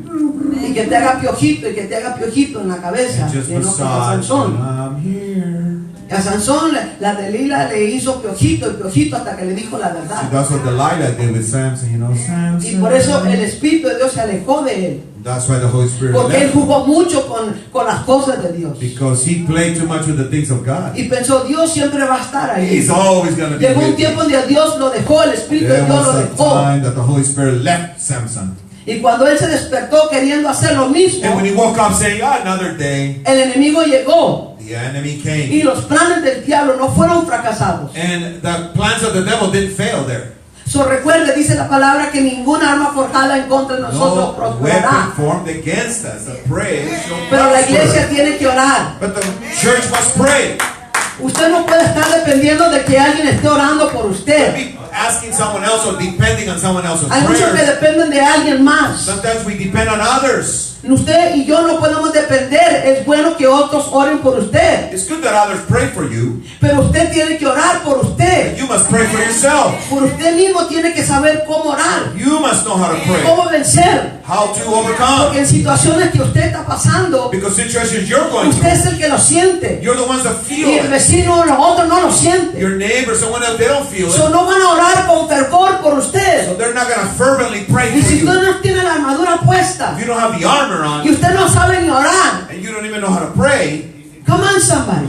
y que te haga piojito y que te haga piojito en la cabeza, and just y no como a massage. Sansón. I'm here. Y a Sansón la Delila le hizo piojito y piojito hasta que le dijo la See, verdad. that's what Delilah did with Samson. You know, Samson. Y por eso el Espíritu de Dios se alejó de él, That's why the Holy Spirit porque él left. jugó mucho con las cosas de Dios Because he played too much with the things of God. y pensó, Dios siempre va a estar ahí. He's always going to be Llegó un with tiempo you. donde Dios lo dejó, el Espíritu de There Dios was lo a dejó. time that the Holy Spirit left Samson. Y cuando él se despertó queriendo hacer lo mismo, And when he woke up saying, another day, el enemigo llegó the enemy y came. los planes del diablo no fueron fracasados. And the plans of the devil didn't fail there. So recuerde, dice la palabra que ninguna arma forjada en contra de nosotros No prosperará. weapon formed against us. The praise shall Pero la iglesia prosper. tiene que orar. But the church must pray. Usted no puede estar dependiendo de que alguien esté orando por usted. Be asking someone else or depending on someone else's Hay muchos que prayers. dependen de alguien más. Sometimes we depend on others. Usted y yo no podemos depender. Es bueno que otros oren por usted, It's good that others pray for you. pero usted tiene que orar por usted. You must pray for yourself. Por usted mismo tiene que saber cómo orar, You must know how to pray. cómo vencer. How to Porque overcome. en situaciones que usted está pasando, Because situations you're going usted es through, el que lo siente. you're the ones that Y feel el it. vecino o los otros no lo sienten. Your neighbor, someone else, they don't feel So it. no van a orar con fervor por usted. So they're not going to fervently pray Y for si usted you. no tiene la armadura puesta If you don't have the armor y on usted no sabe ni orar, and you don't even know how to pray, come on somebody.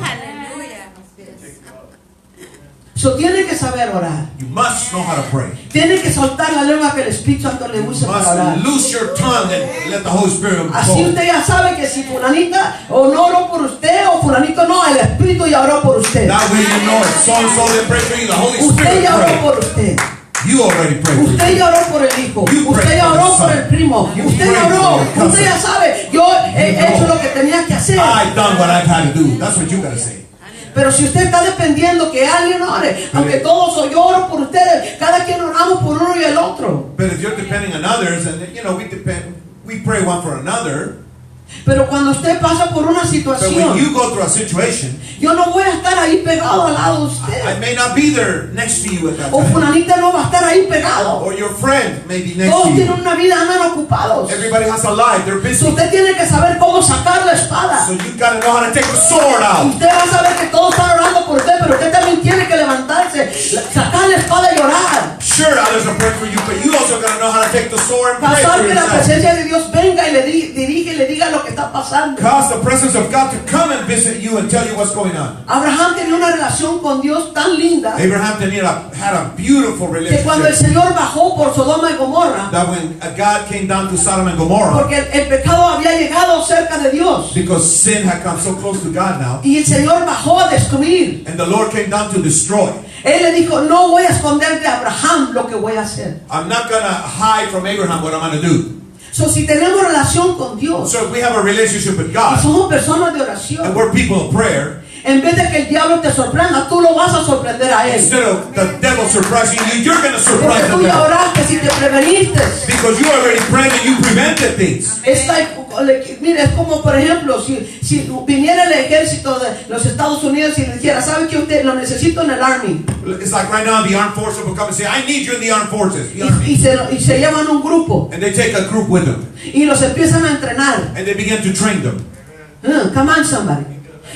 So, tiene que saber orar. You must know how to pray. Tiene que soltar la lengua que el Espíritu Santo le You use para orar. must loose your tongue and let the Holy Spirit Así go. usted ya sabe que si fulanita o no oró por usted o fulanito no, el Espíritu ya oró por usted. That way you know if so-and-so didn't pray for you, the Holy Usted Spirit ya oró prayed. por usted. You already prayed for Usted you. ya oró por el hijo. You Usted prayed ya for the oró por son. el primo. You Usted ya prayed oró. for your cousin. Usted ya sabe, yo he hecho lo que tenía que hacer. I've done what I've had to do. That's what you gotta say. Pero si usted está dependiendo que alguien ore, aunque todos yo oro por ustedes, cada quien oramos por uno y el otro. But if you're depending on others, and we pray one for another. Pero cuando usted pasa por una But when situación, you go through a situation, yo no voy a estar ahí pegado al lado de I usted. may not be there next to you at that O time. fulanita no va a estar ahí pegado. Or your friend may be next Todos to tienen you. una vida, andan ocupados. Everybody has a life, they're busy. Usted tiene que saber cómo sacar la espada. So you gotta know how to take the sword out. Usted va a saber que todos están orando por usted, pero usted también tiene que levantarse, sacar la espada y orar. Sure, others are praying for you, but you also gotta know how to take the sword and pray Pasar for que la yourself. presencia de Dios venga y le dirige y le diga lo que está pasando. Cause the presence of God to come and visit you and tell you what's going on. Abraham tenía una relación con Dios tan linda Abraham had a beautiful que cuando el relationship. Señor bajó por Sodoma y Gomorra, That when God came down to Sodom and Gomorrah, porque el pecado había llegado cerca de Dios because sin had come so close to God now, y el Señor bajó a destruir, and the Lord came down to destroy. Él le dijo, no voy a esconder de Abraham lo que voy a hacer. I'm not gonna hide from Abraham what I'm gonna do. So, si tenemos relación con Dios So if we have a relationship with y God, somos personas de and oración, we're people of prayer, en vez de que el diablo te sorprenda, tú lo vas a sorprender a él. instead of the devil surprising you, you're gonna Porque surprise the tú ya devil. oraste, si te preveniste. Because you already prayed and you prevented things. Es mira, es como por ejemplo, si viniera el ejército de los Estados Unidos y le dijera, ¿sabe que usted lo necesito en el Army? It's like right now the armed forces will come and say, I need you in the armed forces. The Y army. se llevan un grupo And they take a group with them. y los empiezan a entrenar. And they begin to train them. Come on, somebody.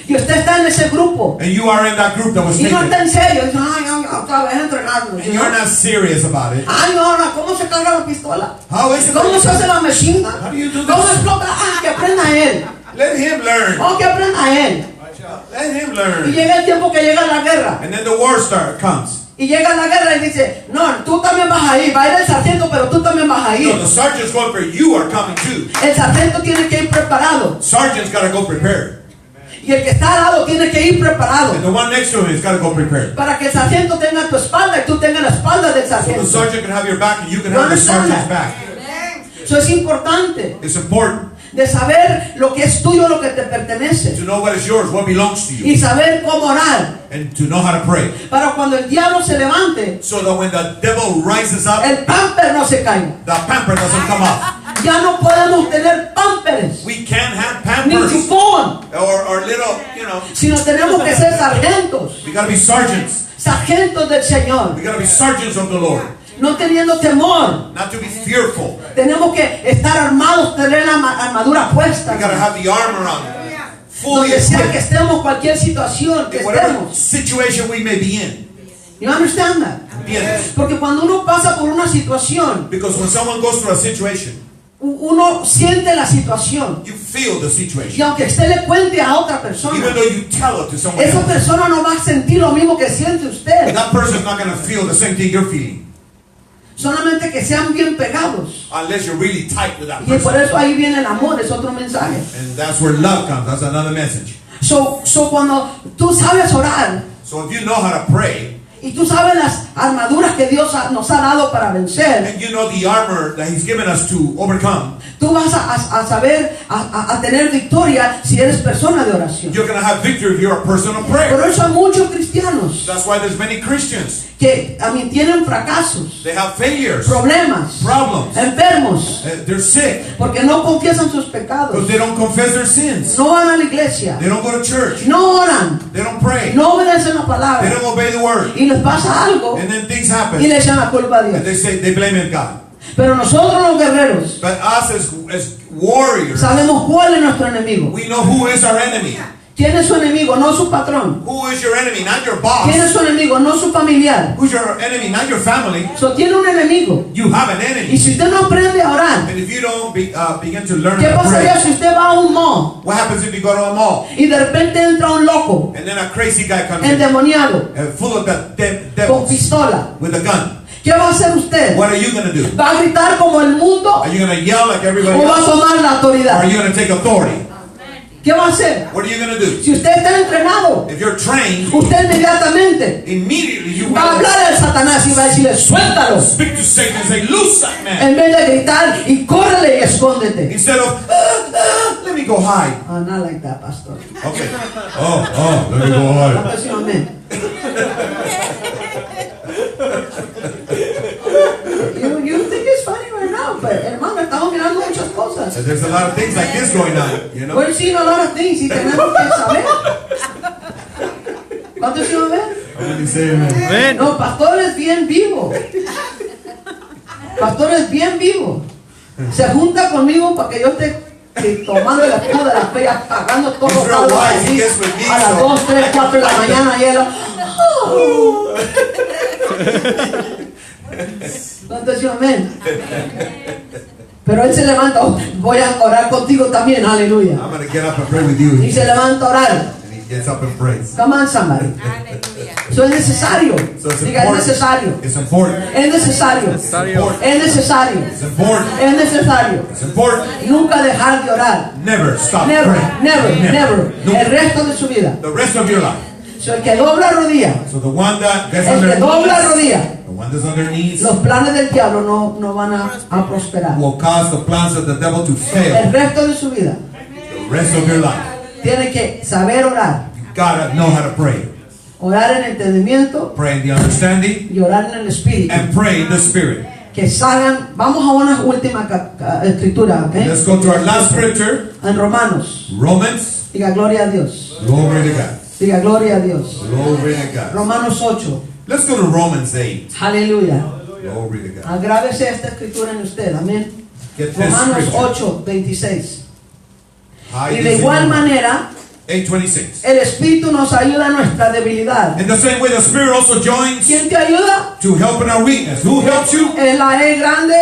Y usted está en ese grupo And you are in that group that was y no taken. está en serio. Dice, ay, otra vez entrenarnos. And you're not serious about it. Ay, no, no, ¿cómo se carga la pistola? How is it? ¿Cómo se hace la machine? How do you do ¿Cómo this? explota? Ah, que aprenda él. Let him learn. Oh, que aprenda él. Let him Y learn. llega el tiempo que llega la guerra. And then the war comes. Y llega la guerra y dice, no, tú también vas a ir. Va a ir el sargento, pero tú también vas a No, ir. the sergeant's going for you are coming too. El sargento tiene que ir preparado. Sergeant's got to go prepared. Y el que está al lado tiene que ir preparado. And the one next to him has got to go prepared. Para que el sargento tenga tu espalda y tú tengas la espalda del So the sargento. sergeant can have your back and you can You have the understand sergeant's that? back. Eso es importante. It's important De saber lo que es tuyo, lo que te pertenece. to know what is yours, what belongs to Y you, saber cómo orar. and to know how to pray. Para cuando el diablo se levante, So that when the devil rises up, el pamper no se caiga. the pamper doesn't come off. Ya no podemos tener pampers. We can't have Ni pampers chupón. or little, Sino tenemos que ser sargentos. we got to be sergeants. Sargentos del Señor. We got to be sergeants of the Lord. No teniendo temor. Not to be fearful. Tenemos que estar armados, tener la armadura puesta. We got to have the armor on. Fully Donde sea que equipped estemos, cualquier situación que in whatever estemos. situation we may be in. You understand that? Yes. Porque cuando uno pasa por una situación, Because when someone goes through a situation, uno siente la situación. you feel the Y situation. aunque usted le cuente a otra persona, Even though you tell it to someone esa else, persona no va a sentir lo mismo que siente usted. that person's not going to feel the same thing you're feeling. Solamente que sean bien pegados. Unless you're really tight with that Y por person. eso ahí viene el amor, es otro mensaje. And that's where love comes. That's another message. So cuando tú sabes orar So if you know how to pray, y tú sabes las armaduras que Dios nos ha dado para vencer, and you know the armor that He's given us to overcome, tú vas a saber, a tener victoria si eres persona de oración. you're going to have victory if you're a person of prayer. Por eso hay muchos cristianos That's why there's many Christians. que tienen fracasos, They have failures, problemas, problems. enfermos, They're sick porque no confiesan sus pecados, because they don't confess their sins. no van a la iglesia, They don't go to church. no oran, They don't pray. no obedecen la They palabra don't obey the word. y les pasa algo And then things y happen. le echan la culpa a And Dios. they blame it God. Pero nosotros los guerreros But us as warriors, sabemos cuál es nuestro enemigo we know who is our enemy. ¿Quién es su enemigo? No su patrón. Who is your enemy? Not your ¿Quién es boss. su enemigo? No su familiar. Who's your enemy? Not your family. So, tiene un enemigo. You have an Y enemy. si usted no aprende a orar, And if you don't begin to learn ¿qué how to pasaría pray, si usted va a un mall what happens if you go to a mall y de repente entra un loco and then a crazy guy comes in endemoniado full of the con devils pistola? with a gun? ¿Qué va a hacer usted? What are you going to do? ¿Va a gritar como el mundo Are you going to yell like everybody o va a else? tomar la Or autoridad? are you going to take authority? ¿Qué va a hacer? What are you going to do? Si usted está entrenado, If you're trained, usted inmediatamente immediately you va a will hablar al Satanás y va a decirle, suéltalo, speak to Satan and say, loose that man. en vez de gritar y córrele y escóndete. Instead of, let me go hide. Oh, not like that, pastor. Okay. Oh, let me go La hide. próxima, amén. You think it's funny right now, but hermano, estamos mirando muchas cosas. And there's a lot of things like this going on, you know? We're seeing a lot of things y tenemos que saber. ¿Cuántos iban a ver? How many say amen? No, pastor es bien vivo. Pastor es bien vivo. Se junta conmigo para que yo esté tomando el escudo de la fe, apagando todos los He's real palos wise. así, He gets with me, a las so 2, 3, 4 de la mañana y él. ¿Cuántos dicen amén? Pero él se levanta, oh, voy a orar contigo también, aleluya. I'm going to get up and pray with you. Y se levanta a orar. And he gets up and prays. Come on, somebody. Eso es necesario. So it's Diga, es important. necesario. It's important. Es necesario. It's important. Es necesario. It's important. Es necesario. It's important. Nunca dejar de orar. Never stop Never, praying. never. Nunca. El resto de su vida. The rest of your life. So, el que dobla rodilla, So the one that gets el on que their dobla knees, rodilla, the one that's on their knees los planes del diablo no van a prosperar. will cause the plans of the devil to El fail resto de su vida the rest of your life. tiene que saber orar. You gotta know how to pray. Orar en entendimiento Pray in the understanding y orar en el espíritu. and pray in the spirit. Que salgan, vamos a una última escritura, ¿ok? Let's go to our last scripture, En Romanos. Romans. Diga gloria a Dios. Glory to God. Diga gloria a Dios. Glory to God. Romanos 8. Let's go to Romans 8. Aleluya. Glory to God. Agrávese esta escritura en usted. Amén. Get this Romanos scripture. 8, 26. Hide Y this de in igual your heart. manera, 8:26. el Espíritu nos ayuda en nuestra debilidad. In the same way, the Spirit also joins ¿Quién te ayuda? to help in our weakness. Who helps you? En la E grande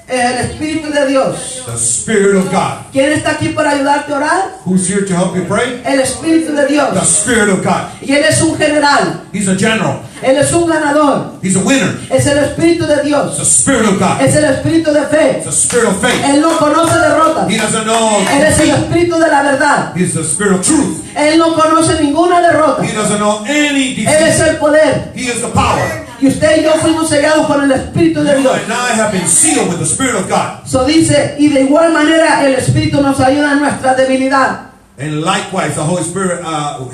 es el Espíritu de Dios. The Spirit of God. ¿Quién está aquí para ayudarte a orar? Who's here to help you pray? El Espíritu de The Dios. Spirit of God. Y Él es un general. He's a general. Él es un ganador. He's a winner. Es el Espíritu de It's the Dios. Spirit of God. Es el Espíritu de fe. It's the Spirit of faith. Él no conoce derrotas. He doesn't know Él es el defeat. Espíritu de la verdad. He's the Spirit of truth. Él no conoce ninguna derrota. He doesn't know any Él es defeat. el poder. He is the power. Y usted y yo fuimos sellados por el Espíritu de You Dios. and I have been sealed with the Spirit of God. So dice, y de igual manera el Espíritu nos ayuda en nuestra debilidad. And likewise, the Holy Spirit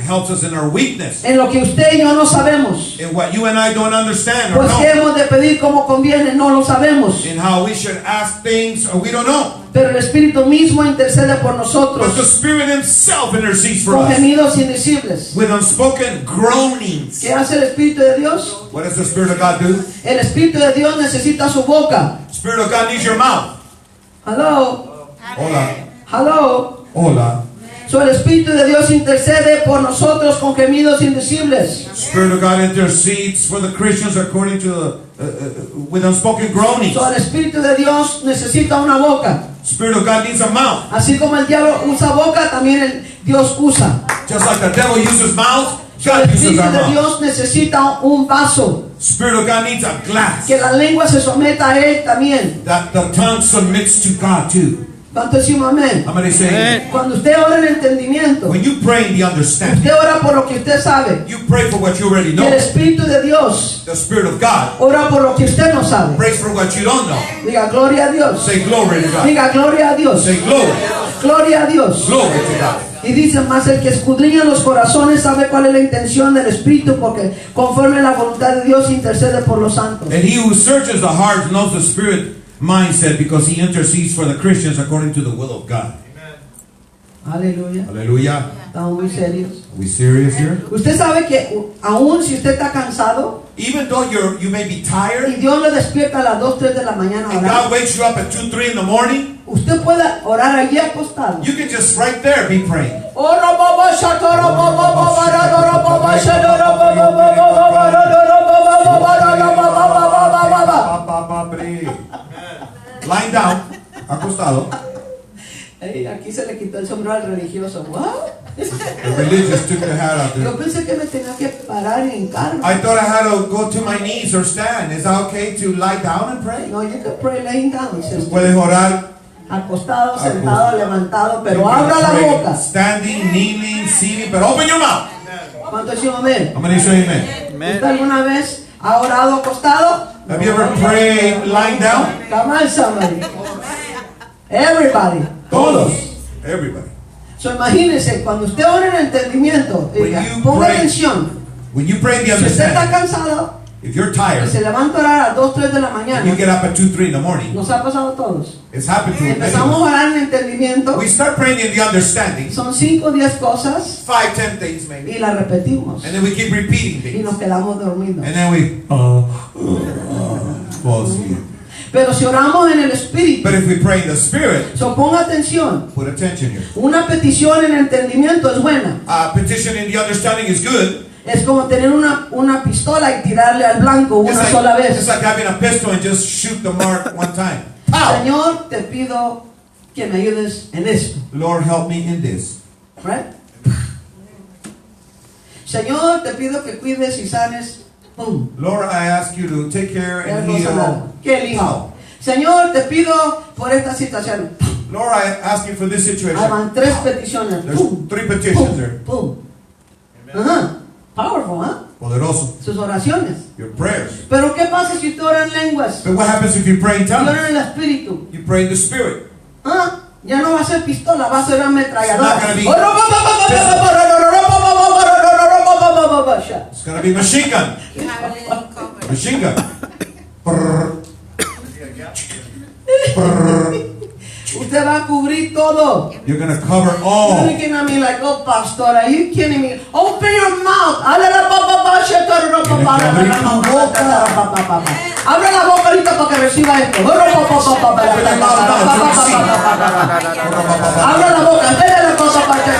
helps us in our weakness. En lo que usted y yo no sabemos. In what you and I don't understand or Pues que know. hemos de pedir como conviene, no lo sabemos. In how we should ask things or we don't know. Pero el Espíritu mismo intercede por But the nosotros Spirit Himself intercedes for con us gemidos indecibles. with unspoken groanings. ¿Qué hace el Espíritu de Dios? What does the Spirit of God do? El Espíritu de Dios necesita su boca. Spirit of God needs your mouth. Hello, Hola. hello. Hola. So el Espíritu de Dios intercede por nosotros con gemidos indecibles. Spirit of God intercedes for the Christians according to with unspoken groanings. So el Espíritu de Dios necesita una boca. Spirit of God needs a mouth. Así como el diablo usa boca, también el Dios usa. Just like the devil uses mouth, So el God uses Espíritu our de mouth. Dios necesita un vaso. Spirit of God needs a glass. Que la lengua se someta a Él también. That the tongue submits to God too. ¿Cuánto decimos amén? How many say? Cuando usted ora en entendimiento, When you pray in the understanding, usted ora por lo que usted sabe. you pray for what you already Y el know. Espíritu de Dios The Spirit of God ora por lo que usted no sabe. prays for what you don't know. Diga gloria a Dios. Say glory to God. Diga gloria a Dios. Say glory. Gloria a Dios. Glory to God. Y dice más, el que escudriña los corazones sabe cuál es la intención del Espíritu, porque conforme a la voluntad de Dios intercede por los santos. And he who searches the heart knows the Spirit mindset because he intercedes for the Christians according to the will of God. Aleluya. Hallelujah. Estamos muy serios. Are we serious here? Usted sabe que aún si usted está cansado Even though you may be y tired, Dios le despierta a las 2, 3 de la mañana a and orar, God wakes you up at 2, 3 in the morning, Usted puede orar allí acostado. You can just right there be praying. Lying down, acostado. Hey, aquí se le quitó el sombrero al religioso. What? The religious took the hat out Yo there. pensé que me tenía que parar y hincarme. I thought I had to go to my knees or stand. Is that okay to lie down and pray? No, you can pray laying down. Tú puedes orar. Acostado, sentado, levantado, pero abra la Pray boca. standing, kneeling, sitting, but open your mouth. ¿Cuántos dicen amén? How many say amen? ¿Usted alguna vez ha orado acostado? Have you ever prayed lying down? Come on, somebody. Everybody. Todos. Everybody. So, imagínense, cuando usted ora en entendimiento, When you ponga pray- atención. When you pray in the Si usted está understanding, cansado if you're y tired, se levanta a orar a las 2, 3 de la and you mañana, get up at 2, 3 in the morning, nos ha pasado a todos. it's happened to many of Empezamos a us. orar en entendimiento, We start praying in the understanding, son 5 o 10 cosas 5, 10 things maybe, y las repetimos. and then we keep repeating Y things, nos quedamos dormidos. and then we fall asleep. Pero si oramos en el Espíritu, But if we pray in the Spirit, so ponga atención. put attention here. Una petición en entendimiento es buena. Petition in the understanding is good. Es como tener una pistola y tirarle al blanco It's una sola like, it's vez. like having a pistol and just shoot the mark one time. Pow! Señor, te pido que me ayudes en esto. Lord, help me in this. Right? Señor, te pido que cuides y sanes. ¡Pum! Lord, I ask you to take care Ya and no pasa nada. heal. Qué lindo. Pow! Señor, te pido por esta situación. Lord, I ask you for this Ahí situation. van 3 peticiones. There's ¡Pum! 3 petitions ¡Pum! there. ¡Pum! Ajá. Powerful, ¿ah? Poderoso. Sus oraciones. Your prayers. Pero ¿qué pasa si usted ora en lenguas? But what happens if you pray in Y ora tongues? en el Espíritu. You pray in the Spirit. ¿Ah? Ya no va a ser pistola, va a ser ametralladora. It's not gonna be- It's going to be machine gun. Machine gun. Brrr. Brrr. Usted va a cubrir todo. You're going to cover You're all. looking at me like, oh, pastor, are you kidding me? Open your mouth. Abre la boca ahorita para que reciba esto. Abra la boca, dele la cosa para que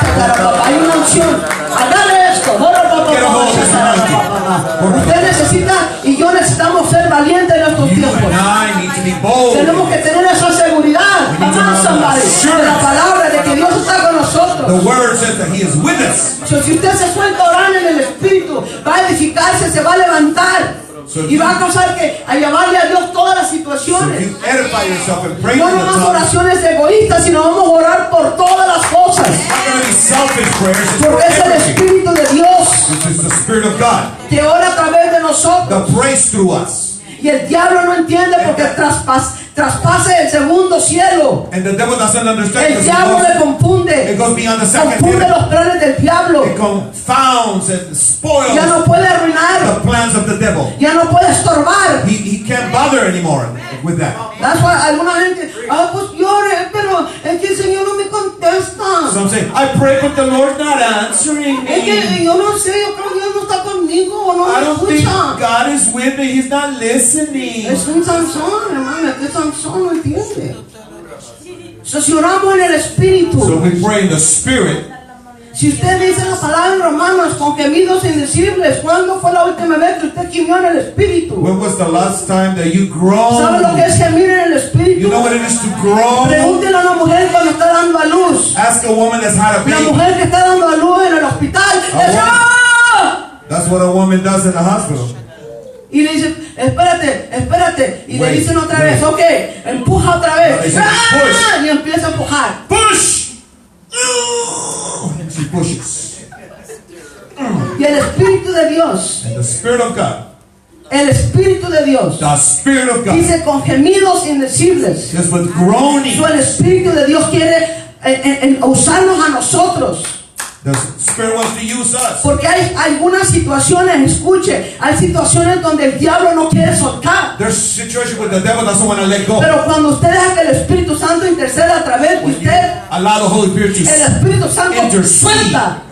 hay una unción. Dale esto. Usted necesita y yo necesitamos ser valientes en estos You tiempos. and I need to be bold. Tenemos que tener esa seguridad. We need to Come on, have somebody. assurance. De la palabra de que Dios está con nosotros. The word says that He is with us. So, si usted se suelta a orar en el Espíritu, va a edificarse, se va a levantar y va a causar que a llamarle a Dios todas las So situaciones. you edify yourself and pray No in the nomás tongue. oraciones egoístas, sino vamos a orar por todas las cosas. It's not going to be selfish prayers. It's for Porque es el everything. Espíritu de Dios Which is the Spirit of God que ora a través de nosotros. that prays through us. Y el diablo no entiende porque traspase el segundo cielo. And the devil doesn't understand El because diablo le it confunde. goes beyond the second Confunde heaven. los planes del diablo. It confounds and spoils Ya no puede the arruinar. plans of the devil. Ya no puede estorbar. He can't bother anymore with that. That's why alguna gente, pues llore, pero es que el Señor no me contesta. So I'm saying, I pray, but the Lord's not answering Es que me. yo no sé, yo creo que Dios no está conmigo o no I me don't think escucha. God is with me. He's not listening. Es un Sansón, hermano, es que Sansón no entiende. So, si oramos en el So Espíritu, we pray in the Spirit. si usted dice la palabra en Romanos con gemidos indecibles, ¿cuándo fue la última vez que usted gimió en el Espíritu? When was the last time that you ¿Sabe lo que groaned? es gemir en el Espíritu? You know what it is to groan? Pregúntele a una mujer cuando está dando a luz. Ask a woman that's had a La baby. mujer que está dando a luz en el hospital, es, ¡ah! That's what a woman does in the hospital. Y le dicen, espérate. Y le Wait, dicen otra wait. vez, ok, empuja otra No, they vez. say, ¡Ah! Y empieza a empujar. Push! She pushes. Y el Espíritu de Dios, And the Spirit of God, el Espíritu de Dios, the Spirit of God, dice con gemidos indecibles. is with groaning. So, el Espíritu de Dios quiere usarnos a nosotros. The Spirit wants to use us. Porque hay algunas situaciones, escuche, hay situaciones donde el diablo no quiere soltar. There's situations where the devil doesn't want to let go. Pero cuando usted deja que el Espíritu Santo interceda a través de When you usted, allow the Holy Spirit el to Espíritu Santo intercede, suelta,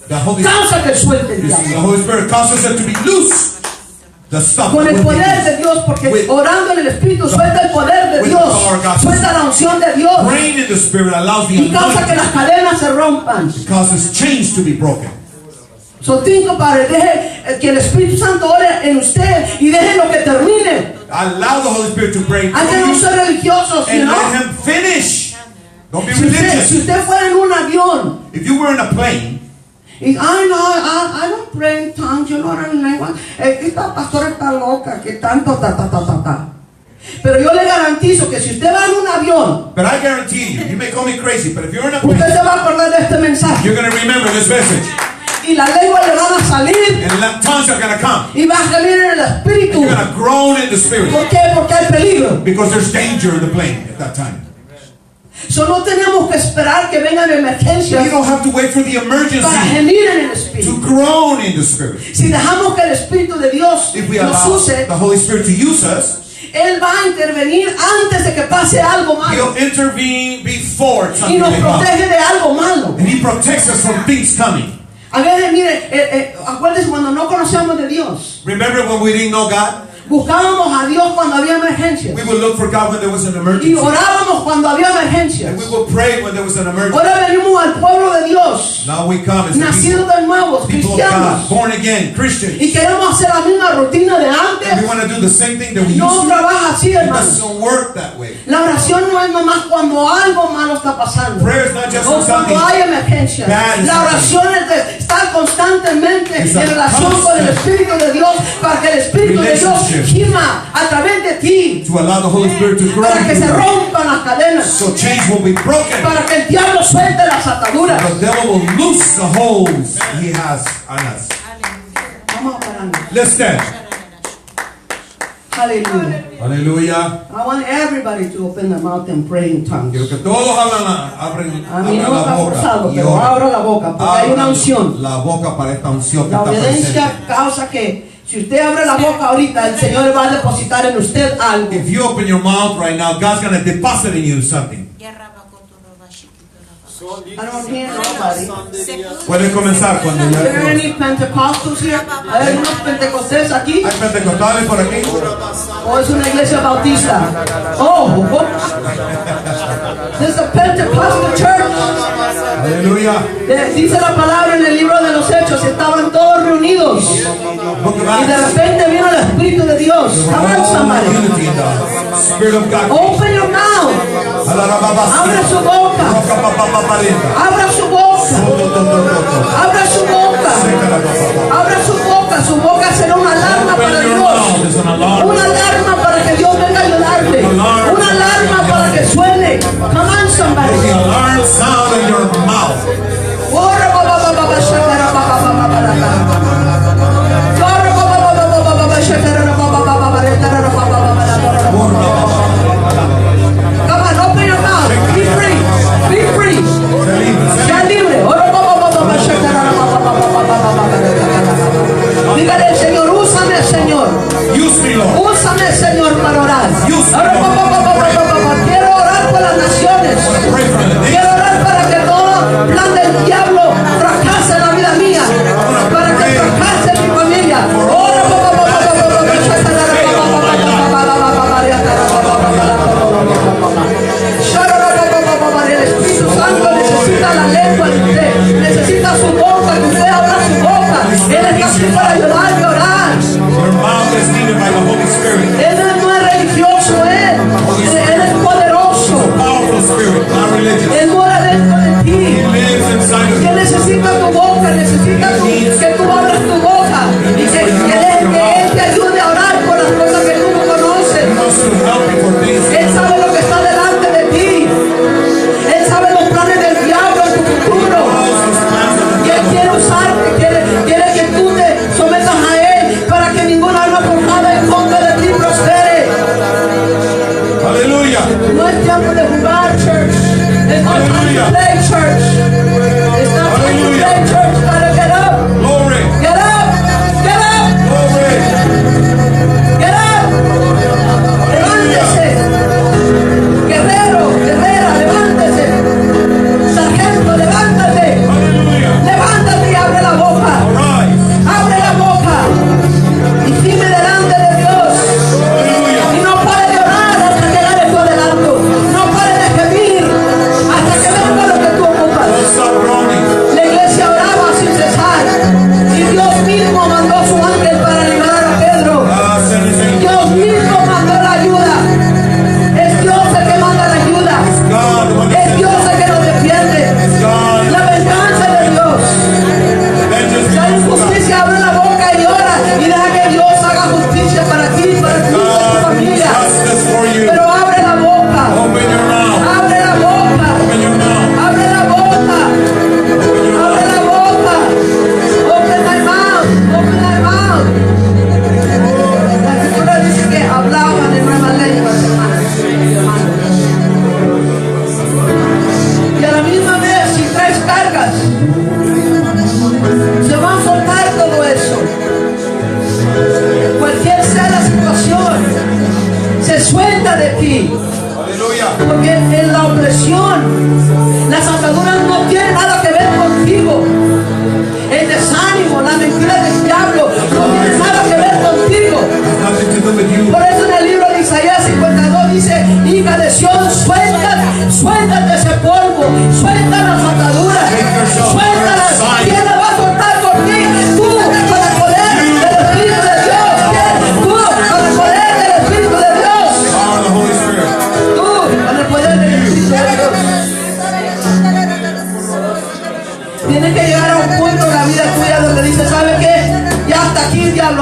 the Holy, causa que suelte el the diablo. Holy Spirit causes us to be loose. The stuff Con that el will be poder de Dios, porque with- orando en el Espíritu suelta el poder de with Dios, the power of God. suelta la unción de Dios praying in the Spirit allows the y causa que anointing, las cadenas se rompan. causes chains to be broken. So think about it. Deje que el Espíritu Santo ore en usted y deje lo que termine. Allow the Holy Spirit to pray Hay que through no you ser religiosos, and ¿no? let Him finish. Don't be Si religious. usted fuera en un avión If you were in a plane, y, ay, no, I don't pray in tongues, yo no oro en lengua. Esta pastora está loca, que tanto, ta. Pero yo le garantizo que si usted va en un avión, but I guarantee you, you may call me crazy, but if you're in a usted plane, se va a acordar de este mensaje. you're going to remember this message. Y las lenguas le van a salir And tongues are going to come. y va a salir en el espíritu. You're going to groan in the Spirit. ¿Por qué? Porque hay peligro. Because there's danger in the plane at that time. So no tenemos que esperar que vengan emergencias You don't have to wait for the para emergency gemir en el to espíritu. groan in the Spirit. Si dejamos que el Espíritu de Dios If we nos allow use, the Holy Spirit to use us, Él va a intervenir antes de que pase algo malo He'll intervene before y something nos may come. protege de algo malo. And He protects us from things coming. A veces, mire, acuérdense cuando no conocíamos de Dios, Remember when we didn't know God? buscábamos a Dios cuando había emergencias We would look for God when there was an y emergency. orábamos cuando había emergencias. And we would pray when there was an emergency. Ahora venimos al pueblo de Dios, Now we come as the nacidos de nuevos, people of cristianos, God, born again, Christians. y queremos hacer la misma rutina de And antes. we want to do the same thing that we used No to. trabaja así, It hermanos. doesn't work that way. La oración no es nomás cuando algo malo está pasando Prayer is not just o when something cuando hay emergencia. bad is La oración es de estar constantemente It's en a relación con el constant Espíritu de Dios para que el Espíritu de Dios relationship. gima a través de ti, to allow the Holy Spirit to grow para que in se you. rompan las cadenas, So chains will be broken. para que el diablo suelte las ataduras. The devil will loose the holds he has on us. Vamos a pararnos. Let's stand. Hallelujah. Hallelujah. I want everybody to open their mouth and pray in tongues. Quiero que todos abran A mí no la está boca. forzado, y pero oren. abra la boca porque hay una Abran unción. la boca para esta unción que La está obediencia presente. causa que si usted abre la boca ahorita, el Señor le va a depositar en usted algo. If you open your mouth right now, God's going to deposit in you something. I don't hear nobody. Pueden comenzar cuando Are there ya. any Pentecostals here? ¿Hay algunos pentecostés aquí? ¿Hay pentecostales por aquí? ¿O es una iglesia bautista? Oh, this is a Pentecostal church. Aleluya. Dice la palabra en el libro de los Hechos, estaban todos reunidos Book of y de Acts. repente vino el Espíritu de Dios. Come on, somebody. Unity in the Spirit of God. Open your mouth. Abra su boca. Abra su boca. Abra su boca. Abra su boca. Su boca será una alarma para Dios. Una alarma para que Dios venga a ayudarte. Una alarma para que suene. Come on, somebody. The alarm sound in your mouth. Come on, open your mouth. Be free. Be free. Sea libre.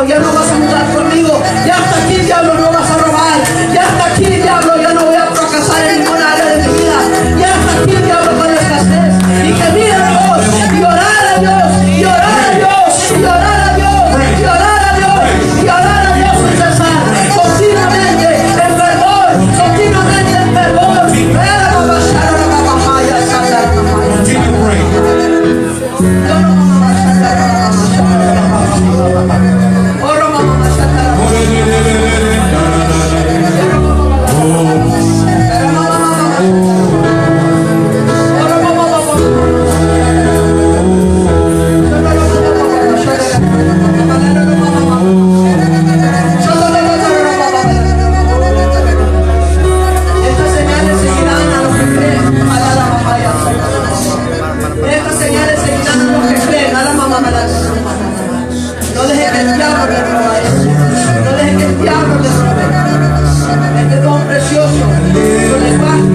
ya no vas a jugar conmigo. Ya hasta aquí, diablo, no vas a robar. Ya hasta aquí, diablo, ya no voy a fracasar en ninguna área de mi vida. Ya hasta aquí, diablo, con la escasez. Y que mira a Dios, y orar a Dios, y orar a Dios, y orar a Dios, y orar a Dios, y orar a Dios sin cesar. Continuamente en fervor, continuamente en fervor. Continue praying. Estas señales seguirán a los que creen. Estas señales seguirán a los que creen. No deje que el diablo le robe eso. No deje que el diablo le robe. Este don precioso, su lenguaje